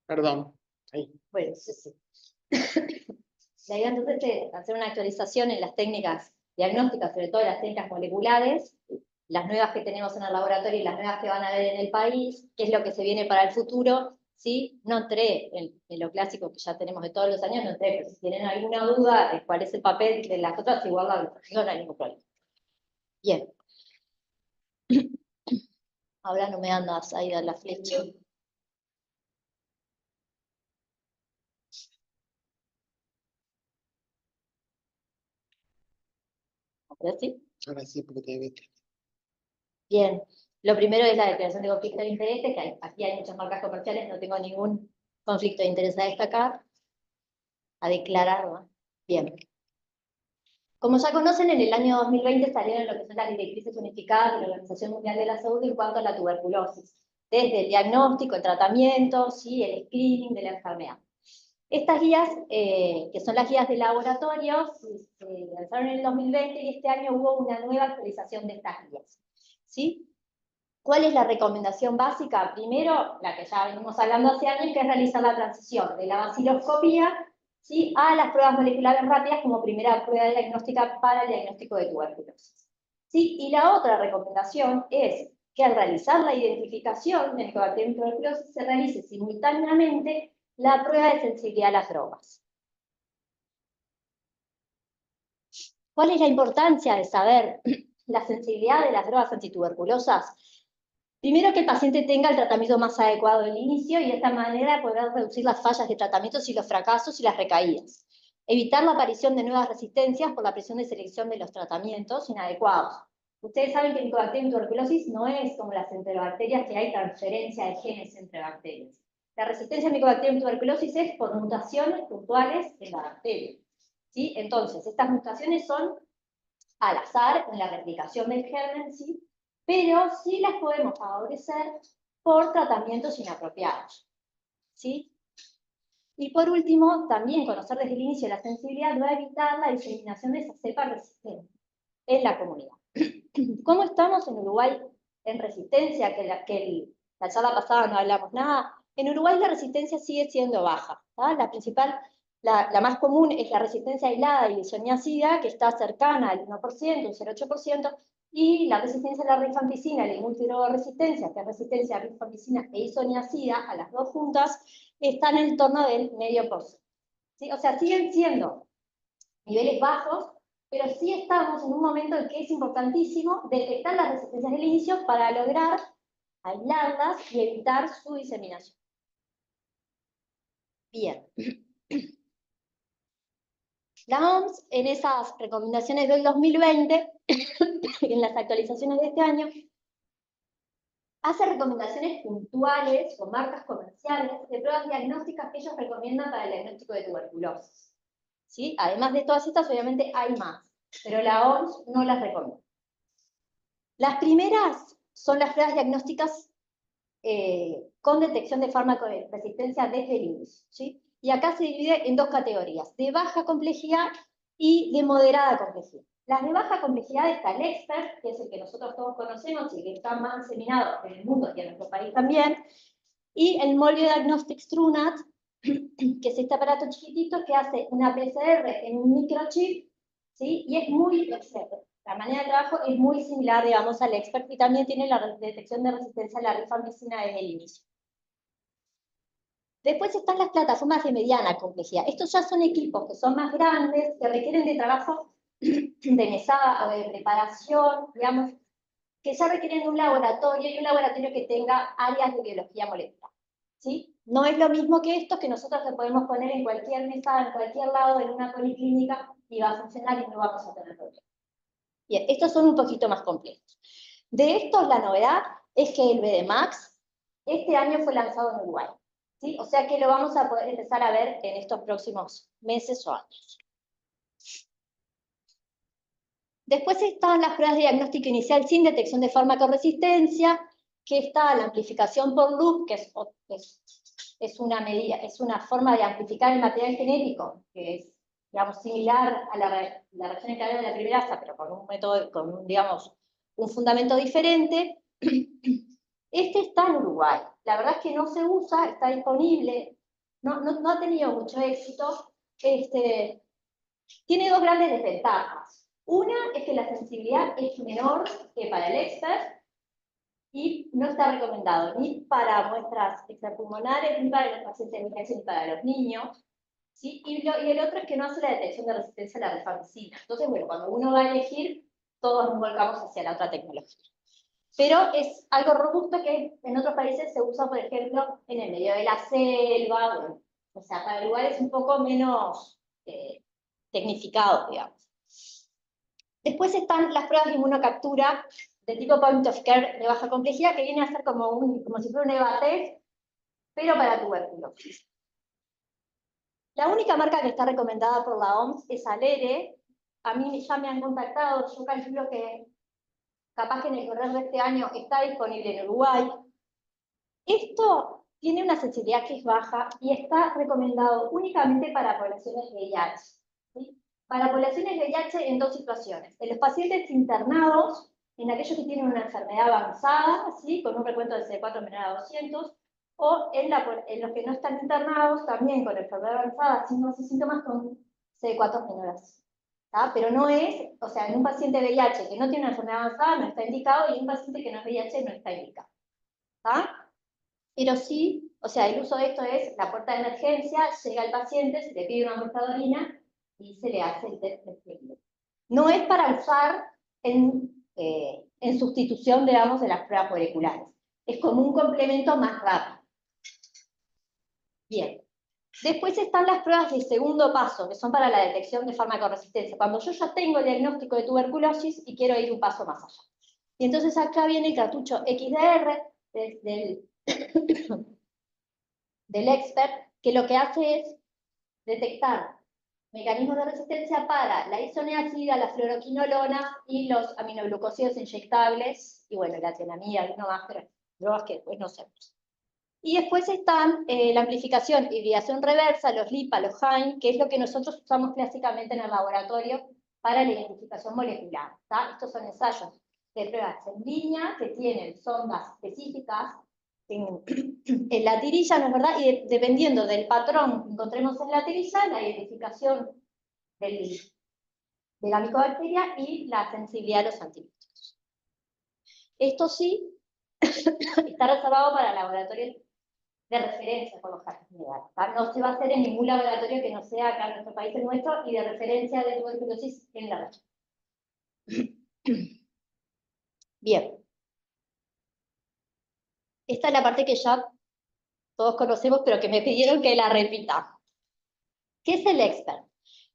Perdón. Ahí. Bueno, sí. La idea entonces es hacer una actualización en las técnicas diagnósticas, sobre todo en las técnicas moleculares, las nuevas que tenemos en el laboratorio y las nuevas que van a haber en el país, qué es lo que se viene para el futuro. ¿Sí? No entré en lo clásico que ya tenemos de todos los años, no entré, pero si tienen alguna duda de cuál es el papel de las otras, igual no hay ningún problema. Bien. Ahora no me andas ahí a la flecha. ¿Ahora sí? Ahora sí, porque te viste. Bien. Lo primero es la declaración de conflicto de intereses, que aquí hay muchas marcas comerciales, no tengo ningún conflicto de interés a destacar, a declarar, ¿no? Bien. Como ya conocen, en el año 2020 salieron lo que son las directrices unificadas de la Organización Mundial de la Salud en cuanto a la tuberculosis, desde el diagnóstico, el tratamiento, ¿sí? El screening de la enfermedad. Estas guías, que son las guías de laboratorio, se lanzaron en el 2020 y este año hubo una nueva actualización de estas guías. ¿Sí? ¿Cuál es la recomendación básica? Primero, la que ya venimos hablando hace años, que es realizar la transición de la vaciloscopía, ¿sí? A las pruebas moleculares rápidas como primera prueba diagnóstica para el diagnóstico de tuberculosis. ¿Sí? Y la otra recomendación es que al realizar la identificación del Mycobacterium tuberculosis se realice simultáneamente la prueba de sensibilidad a las drogas. ¿Cuál es la importancia de saber la sensibilidad de las drogas antituberculosas? Primero, que el paciente tenga el tratamiento más adecuado del inicio y de esta manera poder reducir las fallas de tratamientos y los fracasos y las recaídas. Evitar la aparición de nuevas resistencias por la presión de selección de los tratamientos inadecuados. Ustedes saben que el Mycobacterium tuberculosis no es como las enterobacterias, que hay transferencia de genes entre bacterias. La resistencia al Mycobacterium tuberculosis es por mutaciones puntuales en la bacteria. ¿Sí? Entonces, estas mutaciones son al azar en la replicación del germen, ¿sí? Pero sí las podemos favorecer por tratamientos inapropiados. ¿Sí? Y por último, también conocer desde el inicio la sensibilidad va a evitar la diseminación de esa cepa resistente en la comunidad. ¿Cómo estamos en Uruguay en resistencia? La charla pasada no hablamos nada. En Uruguay la resistencia sigue siendo baja. ¿tá? La principal, la más común es la resistencia aislada y isoniazida, que está cercana al 1%, un 0,8%, y la resistencia a la rifampicina y la multidrogaresistencia, que es resistencia a rifampicina e isoniazida, a las dos juntas, está en el torno del 0,5%. ¿Sí? O sea, siguen siendo niveles bajos, pero sí estamos en un momento en que es importantísimo detectar las resistencias del inicio para lograr aislarlas y evitar su diseminación. Bien. La OMS, en esas recomendaciones del 2020, en las actualizaciones de este año, hace recomendaciones puntuales con marcas comerciales de pruebas diagnósticas que ellos recomiendan para el diagnóstico de tuberculosis. ¿Sí? Además de todas estas, obviamente hay más, pero la OMS no las recomienda. Las primeras son las pruebas diagnósticas con detección de fármaco de resistencia desde el inicio. ¿Sí? Y acá se divide en dos categorías, de baja complejidad y de moderada complejidad. Las de baja complejidad está el Expert, que es el que nosotros todos conocemos y que está más diseminado en el mundo y en nuestro país también, y el Molbio Diagnostics TrueNAT, que es este aparato chiquitito que hace una PCR en un microchip, ¿sí? Y es muy excelente. La manera de trabajo es muy similar, digamos, al Expert y también tiene la detección de resistencia a la rifampicina desde el inicio. Después están las plataformas de mediana complejidad. Estos ya son equipos que son más grandes, que requieren de trabajo de mesada o de preparación, digamos, que ya requieren de un laboratorio y un laboratorio que tenga áreas de biología molecular. ¿Sí? No es lo mismo que estos que nosotros le podemos poner en cualquier mesa, en cualquier lado, en una policlínica, y va a funcionar y no vamos a tener problema. Bien, estos son un poquito más complejos. De estos, la novedad es que el BDMAX este año fue lanzado en Uruguay. ¿Sí? O sea que lo vamos a poder empezar a ver en estos próximos meses o años. Después están las pruebas de diagnóstico inicial sin detección de farmacoresistencia, que está la amplificación por loop, que es una medida, es una forma de amplificar el material genético, que es, digamos, similar a la reacción en cadena de la primerasa, pero con un método, digamos, un fundamento diferente. Este está en Uruguay. La verdad es que no se usa, está disponible, no ha tenido mucho éxito. Tiene dos grandes desventajas. Una es que la sensibilidad es menor que para el expert y no está recomendado ni para muestras extrapulmonares, ni para los pacientes de VIH, ni para los niños. ¿Sí? Y el otro es que no hace la detección de resistencia a la rifampicina. Entonces, bueno, cuando uno va a elegir, todos nos volcamos hacia la otra tecnología. Pero es algo robusto que en otros países se usa, por ejemplo, en el medio de la selva, bueno, o sea, para lugares un poco menos tecnificados, digamos. Después están las pruebas de inmunocaptura de tipo point of care de baja complejidad, que viene a ser como si fuera un EVA-test, pero para tuberculosis. La única marca que está recomendada por la OMS es Alere. A mí ya me han contactado, yo calculo que capaz que en el correr de este año está disponible en Uruguay. Esto tiene una sensibilidad que es baja y está recomendado únicamente para poblaciones de VIH. ¿Sí? Para poblaciones de VIH en dos situaciones. En los pacientes internados, en aquellos que tienen una enfermedad avanzada, ¿sí? Con un recuento de CD4 menor a 200, o en los que no están internados, también con enfermedad avanzada, signos y síntomas con CD4 menores. Pero no es, o sea, en un paciente VIH que no tiene una enfermedad avanzada no está indicado, y en un paciente que no es VIH no está indicado. Pero sí, o sea, el uso de esto es la puerta de emergencia, llega el paciente, se le pide una muestra de orina y se le hace el test de fluido. No es para usar en sustitución, digamos, de las pruebas moleculares. Es como un complemento más rápido. Bien. Después están las pruebas de segundo paso, que son para la detección de farmacoresistencia. Cuando yo ya tengo el diagnóstico de tuberculosis y quiero ir un paso más allá. Y entonces acá viene el cartucho XDR del expert, que lo que hace es detectar mecanismos de resistencia para la isoniazida, la fluoroquinolona y los aminoglucósidos inyectables, y bueno, la tienamida, alguno más, pero drogas que después no sabemos. Y después están la amplificación, hibridación reversa, los LIPA, los HAIM, que es lo que nosotros usamos clásicamente en el laboratorio para la identificación molecular. Estos son ensayos de pruebas en línea que tienen sondas específicas en la tirilla, ¿no es verdad? Y dependiendo del patrón que encontremos en la tirilla, la identificación de la micobacteria y la sensibilidad a los antibióticos. Esto sí está reservado para laboratorios de referencia por los casos generales. No se va a hacer en ningún laboratorio que no sea acá en nuestro país el nuestro y de referencia de tuberculosis en la región. Bien. Esta es la parte que ya todos conocemos, pero que me pidieron que la repita. ¿Qué es el expert?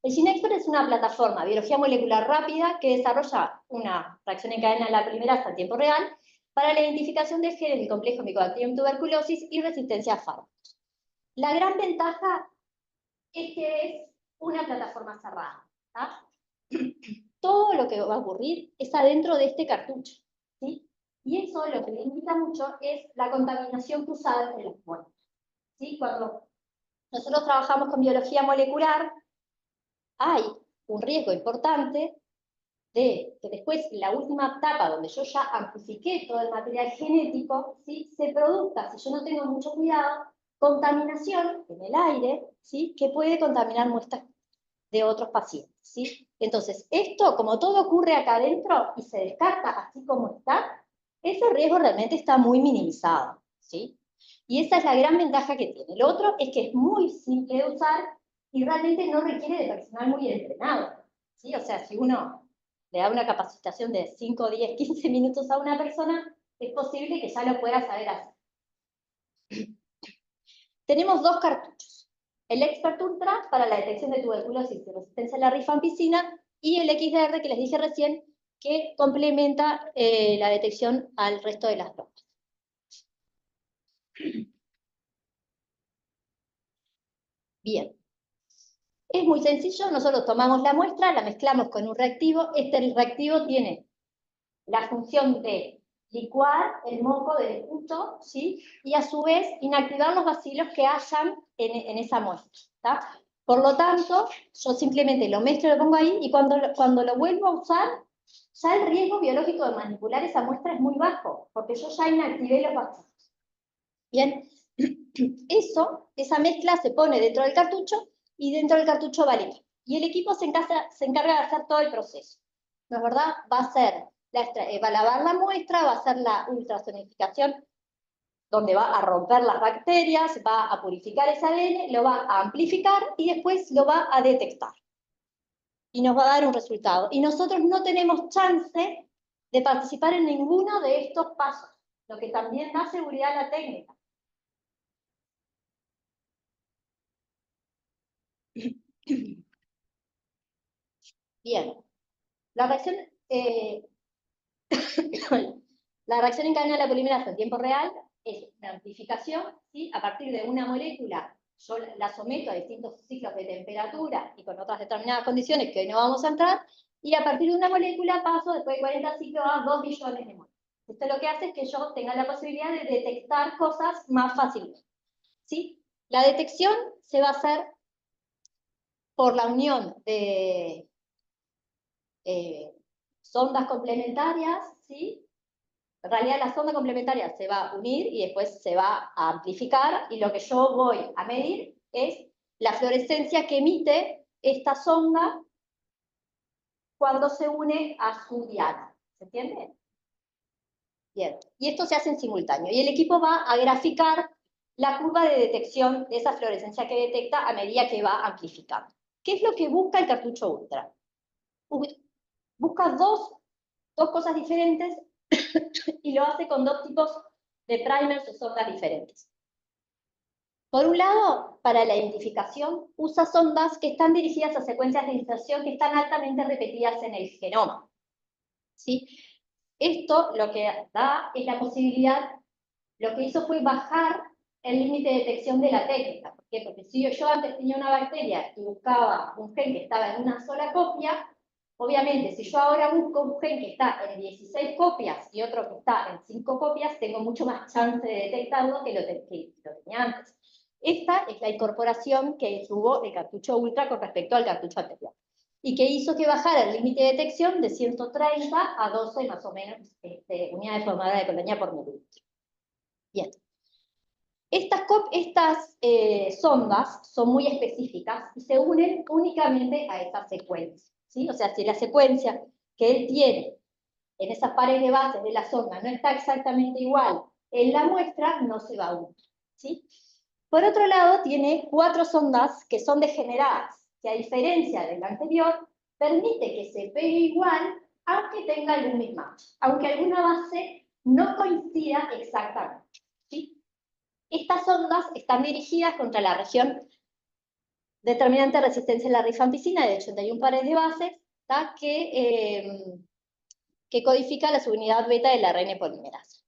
El GeneXpert es una plataforma de biología molecular rápida que desarrolla una reacción en cadena de la polimerasa a tiempo real para la identificación de genes del complejo Mycobacterium tuberculosis y resistencia a fármacos. La gran ventaja es que es una plataforma cerrada. Todo lo que va a ocurrir es adentro de este cartucho. ¿Sí? Y eso lo que limita mucho es la contaminación cruzada entre los muertos. ¿Sí? Cuando nosotros trabajamos con biología molecular, hay un riesgo importante de que después, en la última etapa, donde yo ya amplifiqué todo el material genético, ¿sí? Se produzca, si yo no tengo mucho cuidado, contaminación en el aire, ¿sí? Que puede contaminar muestras de otros pacientes. ¿Sí? Entonces, esto, como todo ocurre acá adentro y se descarta así como está, ese riesgo realmente está muy minimizado. ¿Sí? Y esa es la gran ventaja que tiene. Lo otro es que es muy simple de usar y realmente no requiere de personal muy entrenado. ¿Sí? O sea, si uno le da una capacitación de 5, 10, 15 minutos a una persona, es posible que ya lo pueda saber hacer. Tenemos dos cartuchos. El Expert Ultra para la detección de tuberculosis y resistencia a la rifampicina y el XDR que les dije recién que complementa la detección al resto de las drogas. Bien. Es muy sencillo, nosotros tomamos la muestra, la mezclamos con un reactivo. Este reactivo tiene la función de licuar el moco del puto, ¿sí? Y a su vez inactivar los bacilos que hayan en esa muestra. ¿Tá? Por lo tanto, yo simplemente lo mezclo, lo pongo ahí, y cuando lo vuelvo a usar, ya el riesgo biológico de manipular esa muestra es muy bajo, porque yo ya inactivé los vacilos. Bien, esa mezcla se pone dentro del cartucho y dentro del cartucho va el equipo. Y el equipo se encarga de hacer todo el proceso. ¿No es verdad? Va a lavar la muestra, va a hacer la ultrasonificación, donde va a romper las bacterias, va a purificar ese ADN, lo va a amplificar y después lo va a detectar. Y nos va a dar un resultado. Y nosotros no tenemos chance de participar en ninguno de estos pasos, lo que también da seguridad a la técnica. Bien, la reacción, la reacción en cadena de la polimerasa en tiempo real es una amplificación, ¿sí? A partir de una molécula, yo la someto a distintos ciclos de temperatura y con otras determinadas condiciones que hoy no vamos a entrar, y a partir de una molécula paso después de 40 ciclos a 2 billones de moléculas. Esto lo que hace es que yo tenga la posibilidad de detectar cosas más fácilmente, ¿sí? La detección se va a hacer por la unión de sondas complementarias, ¿sí? En realidad la sonda complementaria se va a unir y después se va a amplificar, y lo que yo voy a medir es la fluorescencia que emite esta sonda cuando se une a su diana. ¿Se entiende? Bien. Y esto se hace en simultáneo. Y el equipo va a graficar la curva de detección de esa fluorescencia que detecta a medida que va amplificando. ¿Qué es lo que busca el cartucho ultra? Busca dos cosas diferentes y lo hace con dos tipos de primers o sondas diferentes. Por un lado, para la identificación, usa sondas que están dirigidas a secuencias de inserción que están altamente repetidas en el genoma, ¿sí? Esto lo que da es la posibilidad, lo que hizo fue bajar el límite de detección de la técnica. ¿Por qué? Porque si yo antes tenía una bacteria y buscaba un gen que estaba en una sola copia, obviamente, si yo ahora busco un gen que está en 16 copias y otro que está en 5 copias, tengo mucho más chance de detectarlo que lo tenía antes. Esta es la incorporación que tuvo el cartucho ultra con respecto al cartucho anterior, y que hizo que bajara el límite de detección de 130 a 12 más o menos unidades formadoras de colonia por mililitro. Bien. Estas sondas son muy específicas y se unen únicamente a esa secuencia, ¿sí? O sea, si la secuencia que él tiene en esas pares de bases de la sonda no está exactamente igual en la muestra, no se va a unir, ¿sí? Por otro lado, tiene 4 sondas que son degeneradas, que a diferencia de la anterior, permite que se pegue igual, aunque tenga algún mismatch, aunque alguna base no coincida exactamente, ¿sí? Estas ondas están dirigidas contra la región determinante de resistencia a la rifampicina de 81 pares de bases, que codifica la subunidad beta de la ARN polimerasa.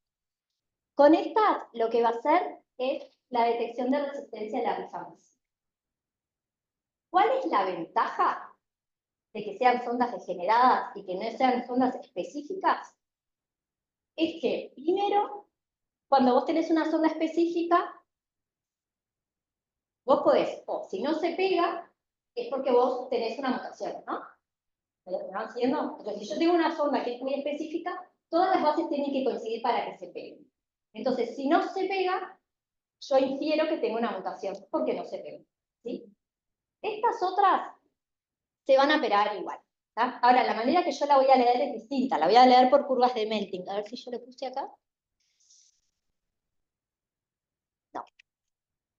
Con estas, lo que va a hacer es la detección de resistencia a la rifampicina. ¿Cuál es la ventaja de que sean sondas degeneradas y que no sean sondas específicas? Es que, primero, cuando vos tenés una sonda específica, vos podés, o si no se pega, es porque vos tenés una mutación, ¿no? ¿Me van siguiendo? Entonces, si yo tengo una sonda que es muy específica, todas las bases tienen que coincidir para que se peguen. Entonces, si no se pega, yo infiero que tengo una mutación, porque no se pega, ¿sí? Estas otras se van a pegar igual, ¿tá? Ahora, la manera que yo la voy a leer es distinta, la voy a leer por curvas de melting. A ver si yo le puse acá. No.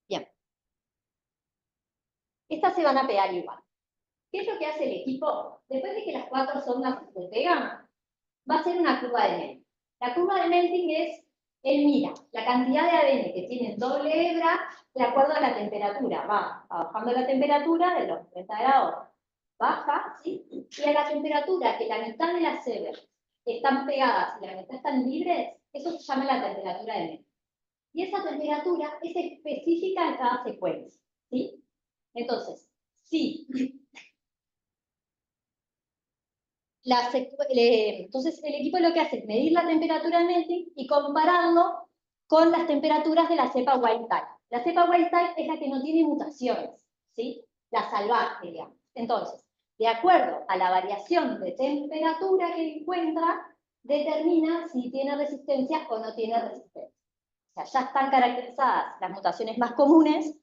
Bien. Estas se van a pegar igual. ¿Qué es lo que hace el equipo? Después de que las 4 sondas se pegan, va a ser una curva de melting. La curva de melting es, él mira la cantidad de ADN que tiene doble hebra de acuerdo a la temperatura. Va bajando la temperatura de los 30 grados. Baja, ¿sí? Y a la temperatura que la mitad de las hebras están pegadas y la mitad están libres, eso se llama la temperatura de melting. Y esa temperatura es específica de cada secuencia, ¿sí? Entonces, sí. Entonces, el equipo lo que hace es medir la temperatura de melting y compararlo con las temperaturas de la cepa wild type. La cepa wild type es la que no tiene mutaciones, ¿sí? La salvaje, digamos. Entonces, de acuerdo a la variación de temperatura que encuentra, determina si tiene resistencia o no tiene resistencia. O sea, ya están caracterizadas las mutaciones más comunes,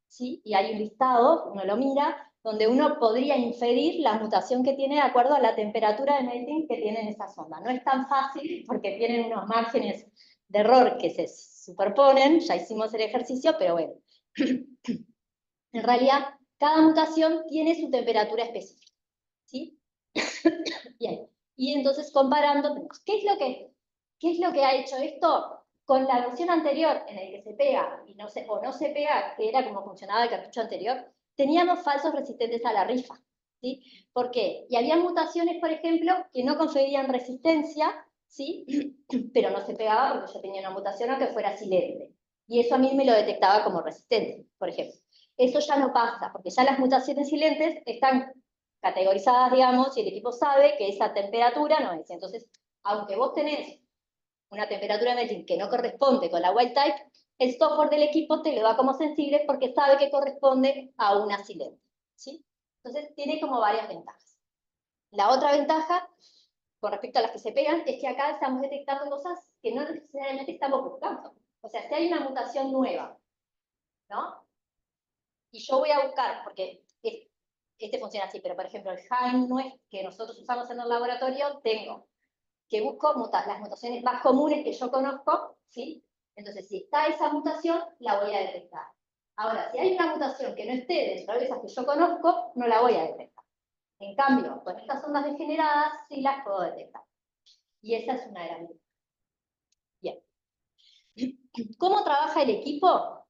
¿sí? Y hay un listado, uno lo mira, donde uno podría inferir la mutación que tiene de acuerdo a la temperatura de melting que tiene en esa sonda. No es tan fácil porque tienen unos márgenes de error que se superponen, ya hicimos el ejercicio, pero bueno. En realidad, cada mutación tiene su temperatura específica, ¿sí? Bien, y entonces comparando, ¿qué es lo que ha hecho esto? Con la versión anterior, en el que se pega y no se, o no se pega, que era como funcionaba el cartucho anterior, teníamos falsos resistentes a la rifa, ¿sí? ¿Por qué? Y había mutaciones, por ejemplo, que no conferían resistencia, ¿sí? Pero no se pegaba porque yo tenía una mutación aunque fuera silente. Y eso a mí me lo detectaba como resistente, por ejemplo. Eso ya no pasa, porque ya las mutaciones silentes están categorizadas, digamos, y el equipo sabe que esa temperatura no es. Entonces, aunque vos tenés una temperatura de melting que no corresponde con la wild type, el software del equipo te lo da como sensible porque sabe que corresponde a una silente, ¿sí? Entonces, tiene como varias ventajas. La otra ventaja, con respecto a las que se pegan, es que acá estamos detectando cosas que no necesariamente estamos buscando. O sea, si hay una mutación nueva, ¿no? Y yo voy a buscar, porque este funciona así, pero por ejemplo, el HAM que nosotros usamos en el laboratorio, tengo que busco las mutaciones más comunes que yo conozco, ¿sí? Entonces, si está esa mutación, la voy a detectar. Ahora, si hay una mutación que no esté dentro de esas que yo conozco, no la voy a detectar. En cambio, con estas ondas degeneradas, sí las puedo detectar. Y esa es una de las ventajas. Bien. ¿Cómo trabaja el equipo?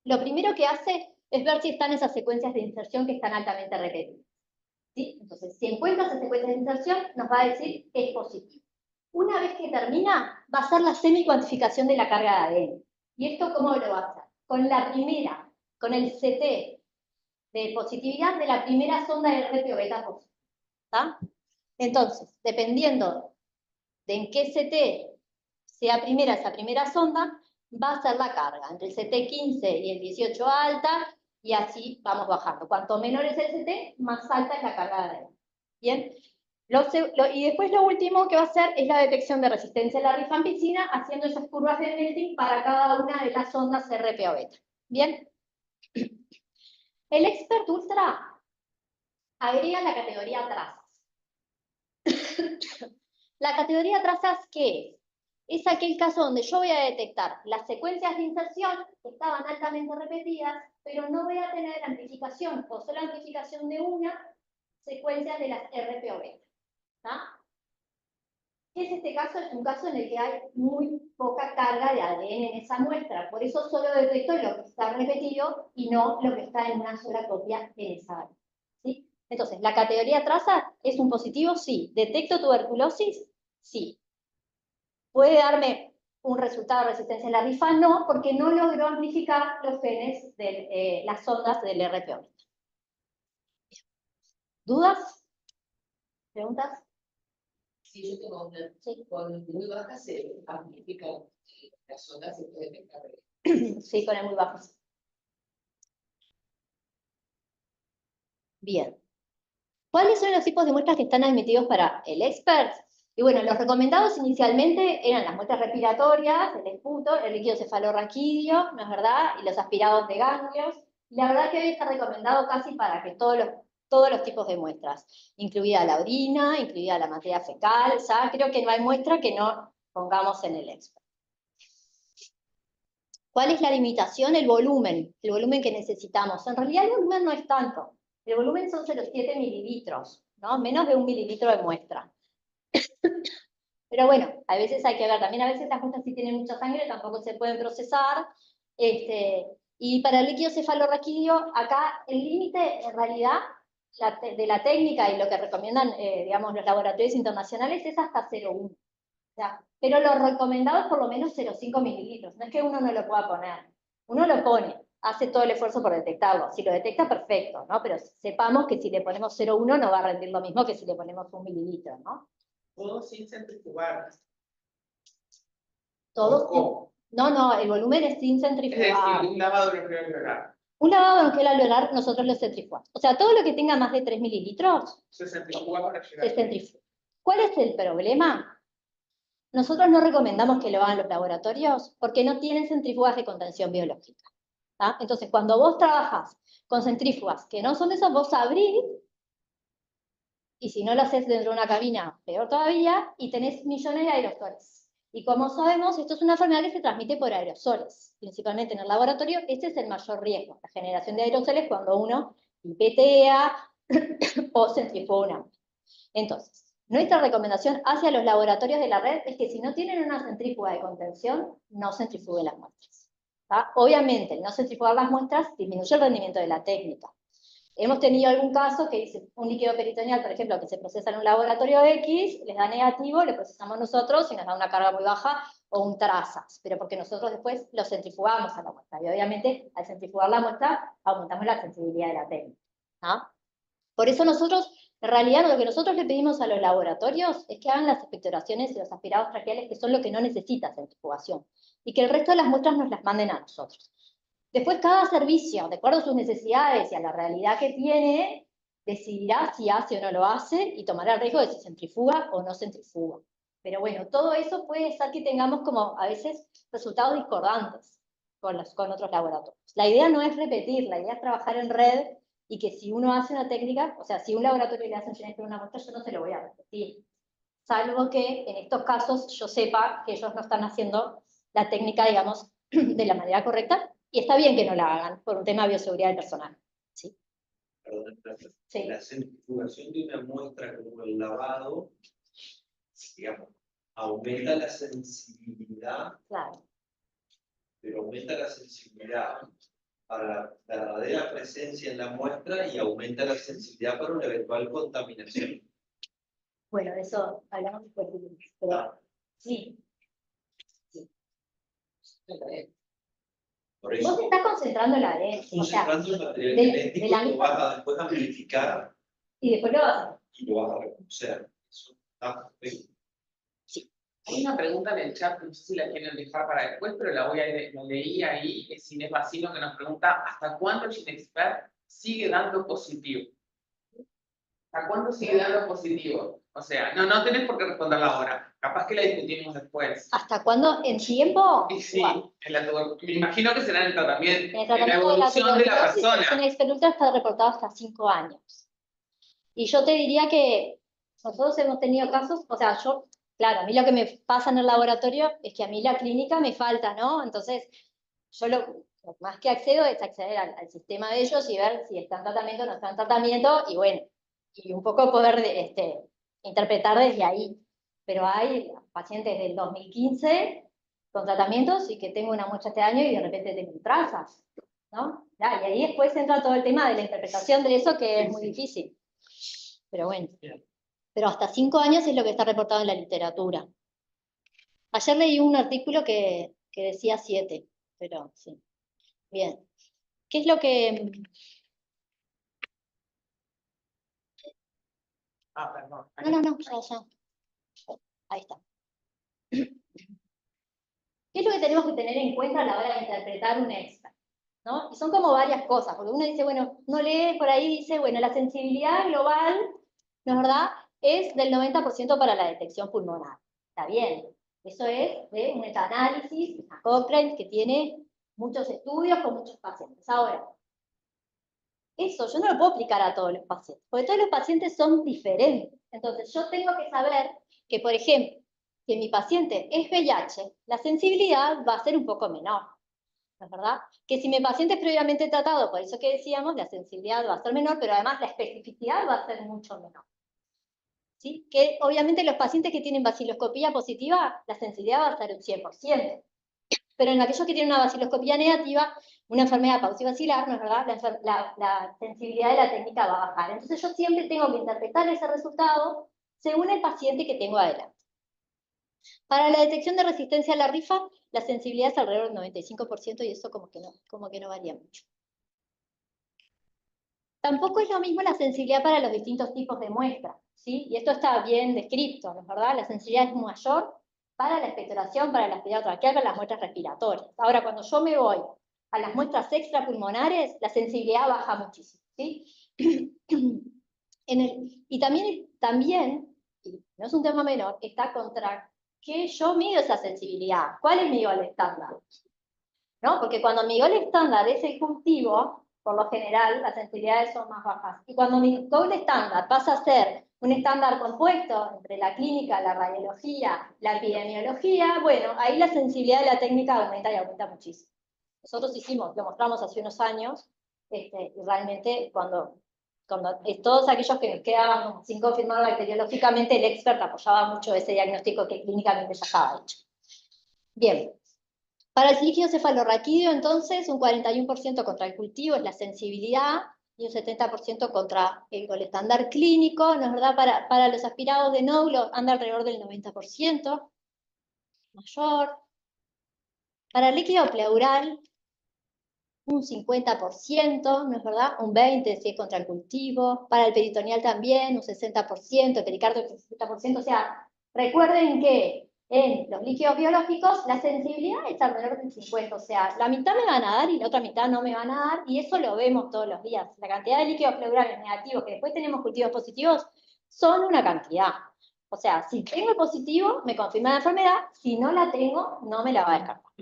Lo primero que hace es ver si están esas secuencias de inserción que están altamente repetidas, ¿sí? Entonces, si encuentra esas secuencias de inserción, nos va a decir que es positivo. Una vez que termina, va a ser la semi-cuantificación de la carga de ADN. ¿Y esto cómo lo va a hacer? Con el CT de positividad de la primera sonda del RPO beta positivo, ¿tá? Entonces, dependiendo de en qué CT sea esa primera sonda, va a ser la carga, entre el CT 15 y el 18 alta, y así vamos bajando. Cuanto menor es el CT, más alta es la carga de ADN. ¿Bien? Y después lo último que va a hacer es la detección de resistencia a la rifampicina, haciendo esas curvas de melting para cada una de las ondas RPO beta. ¿Bien? El Expert Ultra agrega la categoría trazas. La categoría trazas, ¿qué es? Es aquel caso donde yo voy a detectar las secuencias de inserción que estaban altamente repetidas, pero no voy a tener amplificación o solo amplificación de una secuencia de las RPO beta. ¿Tá? ¿Qué es este caso? Es un caso en el que hay muy poca carga de ADN en esa muestra. Por eso solo detecto lo que está repetido y no lo que está en una sola copia en esa área, ¿sí? Entonces, ¿la categoría traza es un positivo? Sí. ¿Detecto tuberculosis? Sí. ¿Puede darme un resultado de resistencia a la rifa? No, porque no logró amplificar los genes de las ondas del RPO. ¿Dudas? ¿Preguntas? Si yo tengo una Sí. con muy baja, se amplifica las ondas, se puede detectar. Sí, con el muy bajo. Bien. ¿Cuáles son los tipos de muestras que están admitidos para el Expert? Y bueno, los recomendados inicialmente eran las muestras respiratorias, el esputo, el líquido cefalorraquídeo, ¿no es verdad? Y los aspirados de ganglios. Y la verdad que hoy está recomendado casi para que todos los tipos de muestras, incluida la orina, incluida la materia fecal, ya creo que no hay muestra que no pongamos en el Expert. ¿Cuál es la limitación? El volumen que necesitamos. En realidad el volumen no es tanto. El volumen son 0,7 mililitros, ¿no? Menos de 1 mililitro de muestra. Pero bueno, a veces hay que ver, también a veces las muestras si tienen mucha sangre tampoco se pueden procesar. Y para el líquido cefalorraquídeo, acá el límite en realidad de la técnica y lo que recomiendan, digamos, los laboratorios internacionales es hasta 0,1. O sea, pero lo recomendado es por lo menos 0,5 mililitros. No es que uno no lo pueda poner. Uno lo pone, hace todo el esfuerzo por detectarlo. Si lo detecta, perfecto, ¿no? Pero sepamos que si le ponemos 0,1 no va a rendir lo mismo que si le ponemos 1 mililitro, ¿no? Todo sin centrifugar. Todo. ¿Cómo? No, el volumen es sin Es decir, centrifugar. un lavado no creo que haga. Un lavado bronquial alveolar nosotros lo centrifugamos. O sea, todo lo que tenga más de 3 mililitros Se centrifuga para llegar. se centrifuga. ¿Cuál es el problema? Nosotros no recomendamos que lo hagan los laboratorios porque no tienen centrífugas de contención biológica. ¿tá? Entonces, cuando vos trabajás con centrífugas que no son de esas, vos abrís, y si no lo haces dentro de una cabina, peor todavía, y tenés millones de aerosoles. Y como sabemos, esto es una enfermedad que se transmite por aerosoles, principalmente en el laboratorio. Este es el mayor riesgo, la generación de aerosoles cuando uno pipetea o centrifuga una muestra. Entonces, nuestra recomendación hacia los laboratorios de la red es que si no tienen una centrífuga de contención, no centrifuguen las muestras. ¿tá? Obviamente, el no centrifugar las muestras disminuye el rendimiento de la técnica. Hemos tenido algún caso que dice un líquido peritoneal, por ejemplo, que se procesa en un laboratorio X, les da negativo, lo procesamos nosotros y nos da una carga muy baja o un trazas, pero porque nosotros después lo centrifugamos a la muestra. Y obviamente, al centrifugar la muestra, aumentamos la sensibilidad de la técnica. ¿no? Por eso nosotros, en realidad, lo que nosotros le pedimos a los laboratorios es que hagan las expectoraciones y los aspirados traqueales, que son lo que no necesita centrifugación, y que el resto de las muestras nos las manden a nosotros. Después, cada servicio, de acuerdo a sus necesidades y a la realidad que tiene, decidirá si hace o no lo hace y tomará el riesgo de si centrifuga o no centrifuga. Pero bueno, todo eso puede ser que tengamos como a veces resultados discordantes con otros laboratorios. La idea no es repetir, la idea es trabajar en red y que si uno hace una técnica, o sea, si un laboratorio le hace un una muestra, yo no se lo voy a repetir. Salvo que en estos casos yo sepa que ellos no están haciendo la técnica, digamos, de la manera correcta, y está bien que no la hagan por un tema de bioseguridad del personal. ¿sí? Perdón, Sí. la centrifugación de una muestra como el lavado, digamos, aumenta la sensibilidad, Claro. pero aumenta la sensibilidad para la verdadera presencia en la muestra y aumenta la sensibilidad para una eventual contaminación. Bueno, de eso hablamos después. Pero sí. Por eso, Vos te estás concentrando en la ADN. O sea, concentrando el material de genético, la lo misma- vas a después amplificar y después lo vas a hacer. y lo vas a reconocer. Eso está perfecto. Hay una pregunta en el chat, no sé si la quieren dejar para después, pero la leí ahí, es Inés Bacino, que nos pregunta, ¿hasta cuándo el Ginexpert sigue dando positivo? ¿Hasta cuándo sigue dando positivo? O sea, no tenés por qué responderla ahora, capaz que la discutimos después. ¿Hasta cuándo? ¿En tiempo? Y sí, Wow. me imagino que será en el tratamiento, En el en la tratamiento de la evolución de la tuberculosis, el persona. Ginexpert Ultra está reportado hasta 5 años. Y yo te diría que nosotros hemos tenido casos, o sea, yo, claro, a mí lo que me pasa en el laboratorio es que a mí la clínica me falta, ¿no? Entonces, yo lo más que accedo es acceder al sistema de ellos y ver si está en tratamiento o no está en tratamiento, y bueno, y un poco poder interpretar desde ahí. Pero hay pacientes del 2015 con tratamientos y que tengo una muestra este año y de repente tengo trazas, ¿no? Ya, y ahí después entra todo el tema de la interpretación de eso, que es muy difícil. Pero bueno, pero hasta 5 años es lo que está reportado en la literatura. Ayer leí un artículo que decía 7, pero sí. Bien. ¿Qué es lo que... Ah, perdón. No, ya. Ahí está. ¿Qué es lo que tenemos que tener en cuenta a la hora de interpretar un extra? ¿no? Y son como varias cosas, porque uno dice, bueno, uno lee por ahí, dice, bueno, la sensibilidad global, ¿no es verdad?, es del 90% para la detección pulmonar. Está bien, eso es de un metaanálisis, una Cochrane, que tiene muchos estudios con muchos pacientes. Ahora, eso yo no lo puedo aplicar a todos los pacientes, porque todos los pacientes son diferentes. Entonces, yo tengo que saber que, por ejemplo, si mi paciente es VIH, la sensibilidad va a ser un poco menor. ¿No es verdad? Que si mi paciente es previamente tratado, por eso que decíamos, la sensibilidad va a ser menor, pero además la especificidad va a ser mucho menor. ¿Sí? Que obviamente los pacientes que tienen baciloscopía positiva, la sensibilidad va a ser un 100%. Pero en aquellos que tienen una baciloscopía negativa, una enfermedad paucibacilar, ¿no es verdad? La sensibilidad de la técnica va a bajar. Entonces yo siempre tengo que interpretar ese resultado según el paciente que tengo adelante. Para la detección de resistencia a la rifa, la sensibilidad es alrededor del 95% y eso como que no varía mucho. Tampoco es lo mismo la sensibilidad para los distintos tipos de muestras, ¿sí? Y esto está bien descrito, ¿no es verdad? La sensibilidad es mayor para la expectoración, para la aspirado traqueal, para las muestras respiratorias. Ahora, cuando yo me voy a las muestras extrapulmonares, la sensibilidad baja muchísimo, ¿sí? Y también, y no es un tema menor, está contra qué yo mido esa sensibilidad. ¿Cuál es mi gol estándar? ¿No? Porque cuando mi gol estándar es el cultivo, por lo general las sensibilidades son más bajas. Y cuando mi gol estándar pasa a ser un estándar compuesto entre la clínica, la radiología, la epidemiología, bueno, ahí la sensibilidad de la técnica aumenta y aumenta muchísimo. Nosotros lo mostramos hace unos años, y realmente cuando todos aquellos que nos quedaban sin confirmar bacteriológicamente, el expert apoyaba mucho ese diagnóstico que clínicamente ya estaba hecho. Bien. Para el líquido cefalorraquídeo, entonces, un 41% contra el cultivo es la sensibilidad y un 70% contra el gol estándar clínico, ¿no es verdad? Para los aspirados de nódulo anda alrededor del 90%, mayor. Para el líquido pleural, un 50%, ¿no es verdad? Un 20% si es contra el cultivo. Para el peritoneal también, un 60%, el pericardio un 60%. O sea, recuerden que en los líquidos biológicos la sensibilidad es alrededor del 50%. O sea, la mitad me van a dar y la otra mitad no me van a dar. Y eso lo vemos todos los días. La cantidad de líquidos pleurales negativos, que después tenemos cultivos positivos, son una cantidad. O sea, si tengo el positivo, me confirma la enfermedad. Si no la tengo, no me la va a descartar.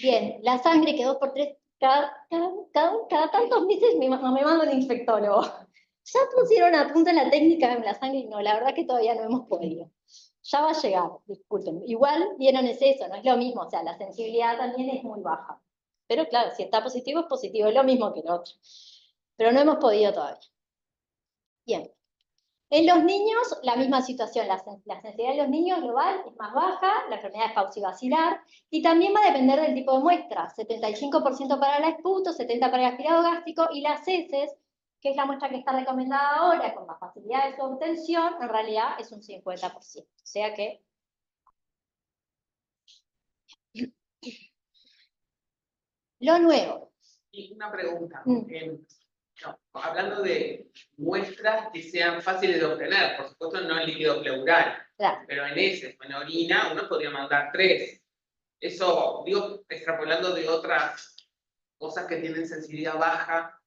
Bien, la sangre que 2 por 3, cada tantos meses me manda un infectólogo. Ya pusieron a punto la técnica de la sangre y no, la verdad que todavía no hemos podido. Ya va a llegar, disculpen. Igual vieron es eso, no es lo mismo, o sea, la sensibilidad también es muy baja. Pero claro, si está positivo, es positivo, es lo mismo que el otro. Pero no hemos podido todavía. Bien. En los niños, la misma situación, la sensibilidad de los niños global es más baja, la enfermedad es paucivacilar, y también va a depender del tipo de muestra, 75% para la esputo, 70% para el aspirado gástrico, y las heces, que es la muestra que está recomendada ahora, con más facilidad de su obtención, en realidad es un 50%. O sea que... Lo nuevo. Y una pregunta. Mm. Hablando de muestras que sean fáciles de obtener, por supuesto no en líquido pleural, Claro. pero en heces o en orina uno podría mandar 3. Eso, digo, extrapolando de otras cosas que tienen sensibilidad baja,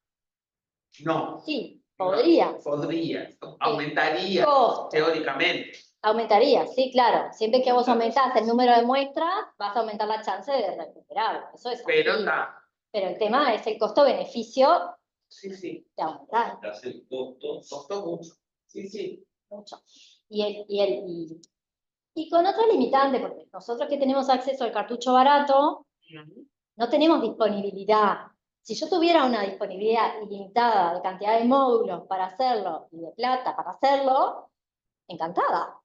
no. Sí, podría. No, podría, aumentaría Costo. teóricamente. Aumentaría, sí, claro. Siempre que vos aumentás el número de muestras, vas a aumentar la chance de recuperarlo. Eso es así. Pero está. Pero el tema es el costo-beneficio Sí, sí. de aumentar. Hace el costo. Costó mucho. Sí, sí. Mucho. Y con otra limitante, porque nosotros que tenemos acceso al cartucho barato, no tenemos disponibilidad. Si yo tuviera una disponibilidad ilimitada de cantidad de módulos para hacerlo y de plata para hacerlo, encantada.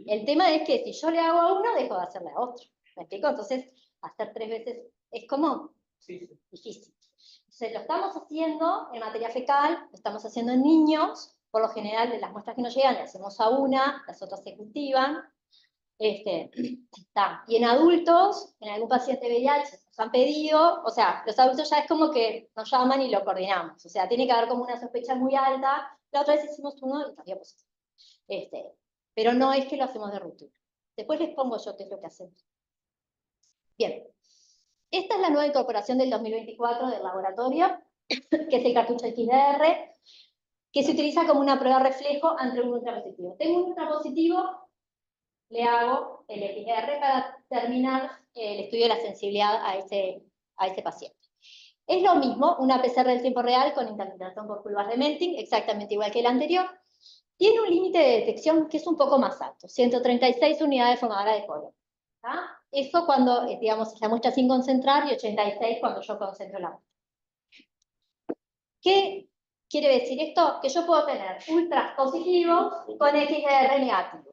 El tema es que si yo le hago a uno, dejo de hacerle a otro. ¿Me explico? Entonces, hacer 3 veces es como difícil. Entonces, lo estamos haciendo en materia fecal, lo estamos haciendo en niños, por lo general de las muestras que nos llegan, le hacemos a una, las otras se cultivan. Y en adultos, en algún paciente VIH nos han pedido, o sea, los adultos ya es como que nos llaman y lo coordinamos, o sea, tiene que haber como una sospecha muy alta. La otra vez hicimos uno y salió positivo. Pero no es que lo hacemos de rutina. Después les pongo yo qué es lo que hacemos. Bien. Esta es la nueva incorporación del 2024 del laboratorio, que es el cartucho XDR, que se utiliza como una prueba reflejo ante un ultrapositivo. Tengo un ultrapositivo, le hago el XDR para terminar el estudio de la sensibilidad a ese paciente. Es lo mismo, una PCR del tiempo real con interpretación por curvas de Melting, exactamente igual que el anterior. Tiene un límite de detección que es un poco más alto, 136 unidades formadoras de color. Eso cuando, digamos, es la muestra sin concentrar y 86 cuando yo concentro la muestra. ¿Qué quiere decir esto? Que yo puedo tener ultras positivos con XDR negativo,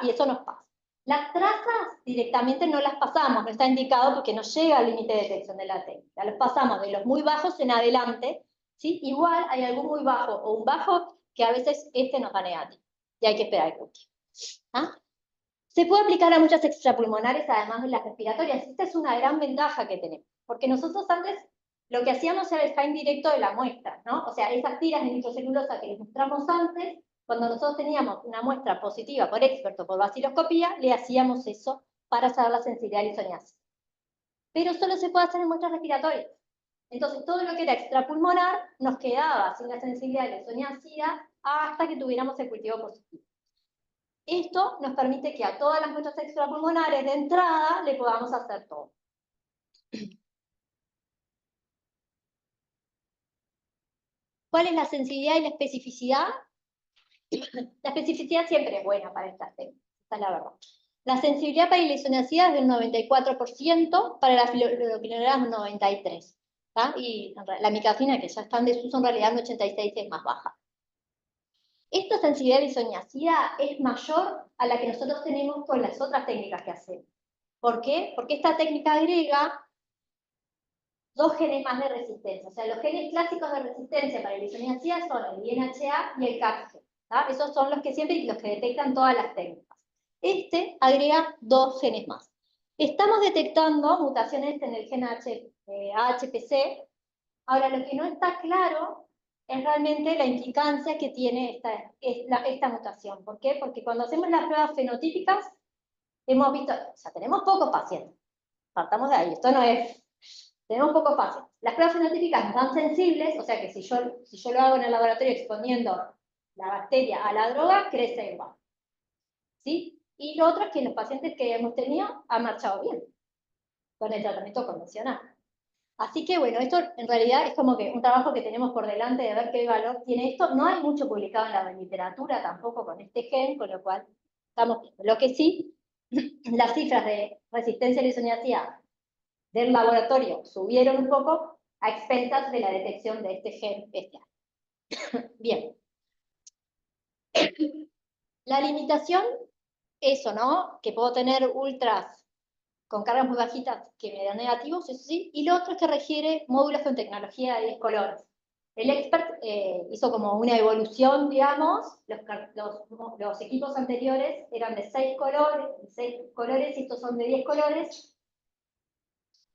y eso nos pasa. Las trazas directamente no las pasamos, no está indicado porque no llega al límite de detección de la técnica. Los pasamos de los muy bajos en adelante, ¿sí? Igual hay algún muy bajo o un bajo que a veces nos da negativo y hay que esperar el cultivo. Se puede aplicar a muchas extrapulmonares además de las respiratorias. Esta es una gran ventaja que tenemos, porque nosotros antes lo que hacíamos era el find directo de la muestra, ¿no? O sea, esas tiras de nitrocelulosa que les mostramos antes, cuando nosotros teníamos una muestra positiva por expert o por vaciloscopía, le hacíamos eso para saber la sensibilidad de la isoniazida. pero solo se puede hacer en muestras respiratorias. Entonces, todo lo que era extrapulmonar nos quedaba sin la sensibilidad de la isoniazida hasta que tuviéramos el cultivo positivo. Esto nos permite que a todas las muestras extrapulmonares de entrada le podamos hacer todo. ¿Cuál es la sensibilidad y la especificidad? La especificidad siempre es buena para estas técnicas, esta es la verdad. La sensibilidad para la isoniazida es del 94%, para la fluoroquinolona es un 93%. Y la micafina, que ya está en desuso, en realidad en 86 es más baja. Esta sensibilidad de isoniazida es mayor a la que nosotros tenemos con las otras técnicas que hacemos. ¿Por qué? Porque esta técnica agrega 2 genes más de resistencia. O sea, los genes clásicos de resistencia para la isoniazida son el INHA y el CAPG. Esos son los que detectan todas las técnicas. Este agrega 2 genes más. Estamos detectando mutaciones en el gen AHPC. Ahora, lo que no está claro es realmente la implicancia que tiene esta mutación. ¿Por qué? Porque cuando hacemos las pruebas fenotípicas, hemos visto, o sea, tenemos pocos pacientes. Partamos de ahí, esto no es... Tenemos pocos pacientes. Las pruebas fenotípicas nos dan sensibles, o sea que si yo lo hago en el laboratorio exponiendo la bacteria a la droga, crece igual. ¿Sí? Y lo otro es que los pacientes que hemos tenido han marchado bien con el tratamiento convencional. Así que bueno, esto en realidad es como que un trabajo que tenemos por delante de ver qué valor tiene esto. No hay mucho publicado en la literatura tampoco con este gen, con lo cual estamos viendo. Lo que sí, las cifras de resistencia a la isoniazida del laboratorio subieron un poco a expensas de la detección de este gen este año. Bien. La limitación, eso, ¿no? Que puedo tener ultras con cargas muy bajitas que me dan negativos, eso sí, y lo otro es que requiere módulos con tecnología de 10 colores. El expert hizo como una evolución, digamos, los equipos anteriores eran de 6 colores, y estos son de 10 colores,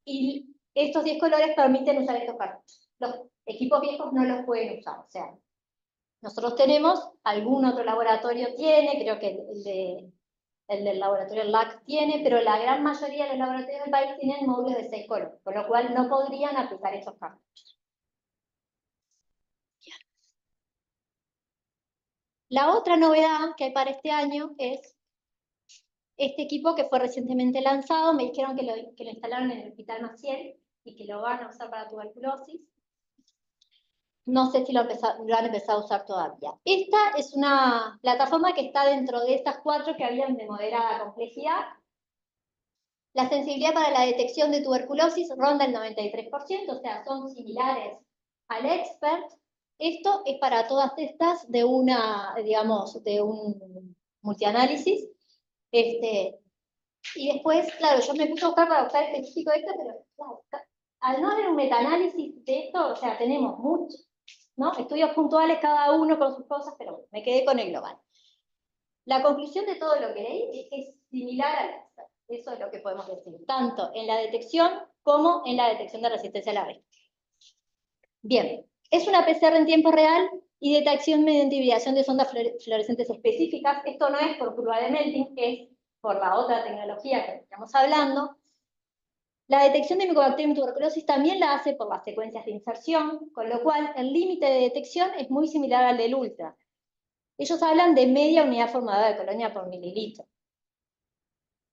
y estos 10 colores permiten usar estos cartuchos. Los equipos viejos no los pueden usar, o sea, nosotros tenemos, algún otro laboratorio tiene, creo que el del laboratorio LAC tiene, pero la gran mayoría de los laboratorios del país tienen módulos de 6 colores, con lo cual no podrían aplicar esos cartuchos. La otra novedad que hay para este año es este equipo que fue recientemente lanzado. Me dijeron que lo instalaron en el Hospital Maciel y que lo van a usar para tuberculosis. No sé si lo han empezado a usar todavía. Esta es una plataforma que está dentro de estas 4 que habían de moderada complejidad. La sensibilidad para la detección de tuberculosis ronda el 93%, o sea, son similares al expert. Esto es para todas estas de de un multianálisis. Y después, claro, yo me puse a buscar para buscar específico de esto, pero claro, al no haber un metaanálisis de esto, o sea, tenemos muchos, ¿no? Estudios puntuales cada uno con sus cosas, pero bueno, me quedé con el global. La conclusión de todo lo que leí es que es similar al expert. Eso es lo que podemos decir, tanto en la detección como en la detección de resistencia a la red. Bien, es una PCR en tiempo real y detección mediante hibridación de sondas fluorescentes específicas. Esto no es por curva de melting, es por la otra tecnología que estamos hablando. La detección de Mycobacterium tuberculosis también la hace por las secuencias de inserción, con lo cual el límite de detección es muy similar al del ultra. Ellos hablan de media unidad formadora de colonia por mililitro.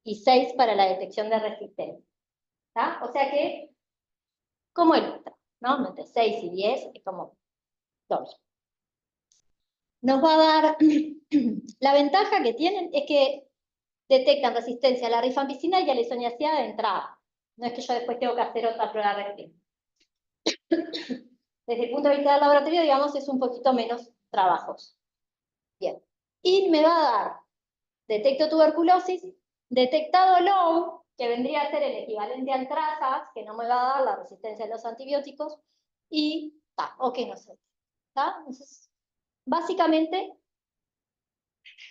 Y 6 para la detección de resistencia. ¿Tá? O sea que, como el ultra, ¿no? Entre 6 y 10 es como 2. Nos va a dar, la ventaja que tienen es que detectan resistencia a la rifampicina y a la isoniazida de entrada. No es que yo después tengo que hacer otra prueba de Desde el punto de vista del laboratorio, digamos, es un poquito menos trabajos. Bien. Y me va a dar, detecto tuberculosis, detectado low, que vendría a ser el equivalente al trazas, que no me va a dar la resistencia a los antibióticos, y o que no sé. Entonces, básicamente,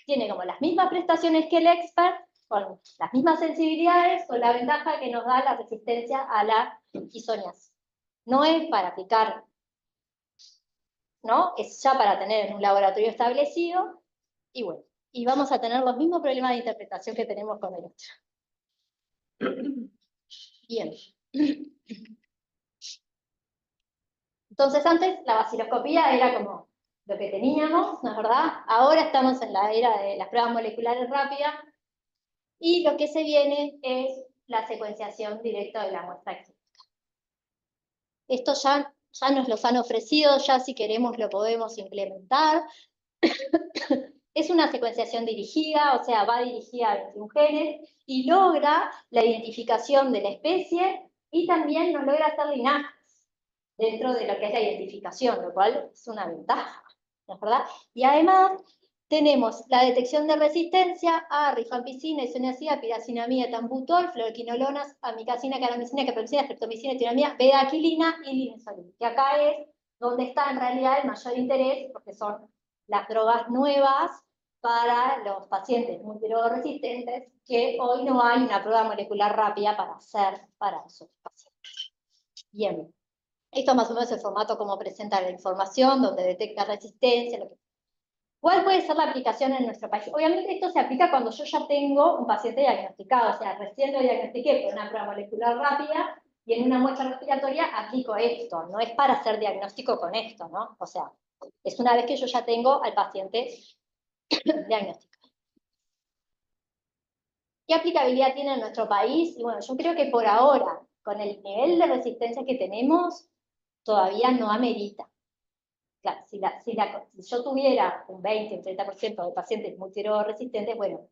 tiene como las mismas prestaciones que el expert, con las mismas sensibilidades, con la ventaja que nos da la resistencia a la isoniazida. No es para aplicar, ¿no? Es ya para tener en un laboratorio establecido, y bueno, y vamos a tener los mismos problemas de interpretación que tenemos con el otro. Bien, Entonces antes la vaciloscopía era como lo que teníamos, ¿no es verdad? Ahora estamos en la era de las pruebas moleculares rápidas y lo que se viene es la secuenciación directa de la muestra clínica. Esto ya nos los han ofrecido, ya si queremos lo podemos implementar. Es una secuenciación dirigida, o sea, va dirigida a 21 genes y logra la identificación de la especie y también nos logra hacer linajes dentro de lo que es la identificación, lo cual es una ventaja, ¿no es verdad? Y además tenemos la detección de resistencia a rifampicina, isoniazida, piracinamida, tambutol, fluoroquinolonas, amicacina, caramicina, capromicina, streptomicina, tiramida, beta-aquilina y linezolida, que acá es donde está en realidad el mayor interés, porque son las drogas nuevas para los pacientes multidrogoresistentes, que hoy no hay una prueba molecular rápida para hacer para esos pacientes. Bien. Esto más o menos es el formato como presenta la información, donde detecta resistencia. ¿Cuál puede ser la aplicación en nuestro país? Obviamente esto se aplica cuando yo ya tengo un paciente diagnosticado, o sea, recién lo diagnostiqué con una prueba molecular rápida y en una muestra respiratoria aplico esto. No es para hacer diagnóstico con esto, ¿no? O sea, es una vez que yo ya tengo al paciente diagnosticado. ¿Qué aplicabilidad tiene en nuestro país? Y bueno, yo creo que por ahora, con el nivel de resistencia que tenemos, todavía no amerita. Claro, si yo tuviera un 20, un 30% de pacientes multidrogoresistentes, bueno,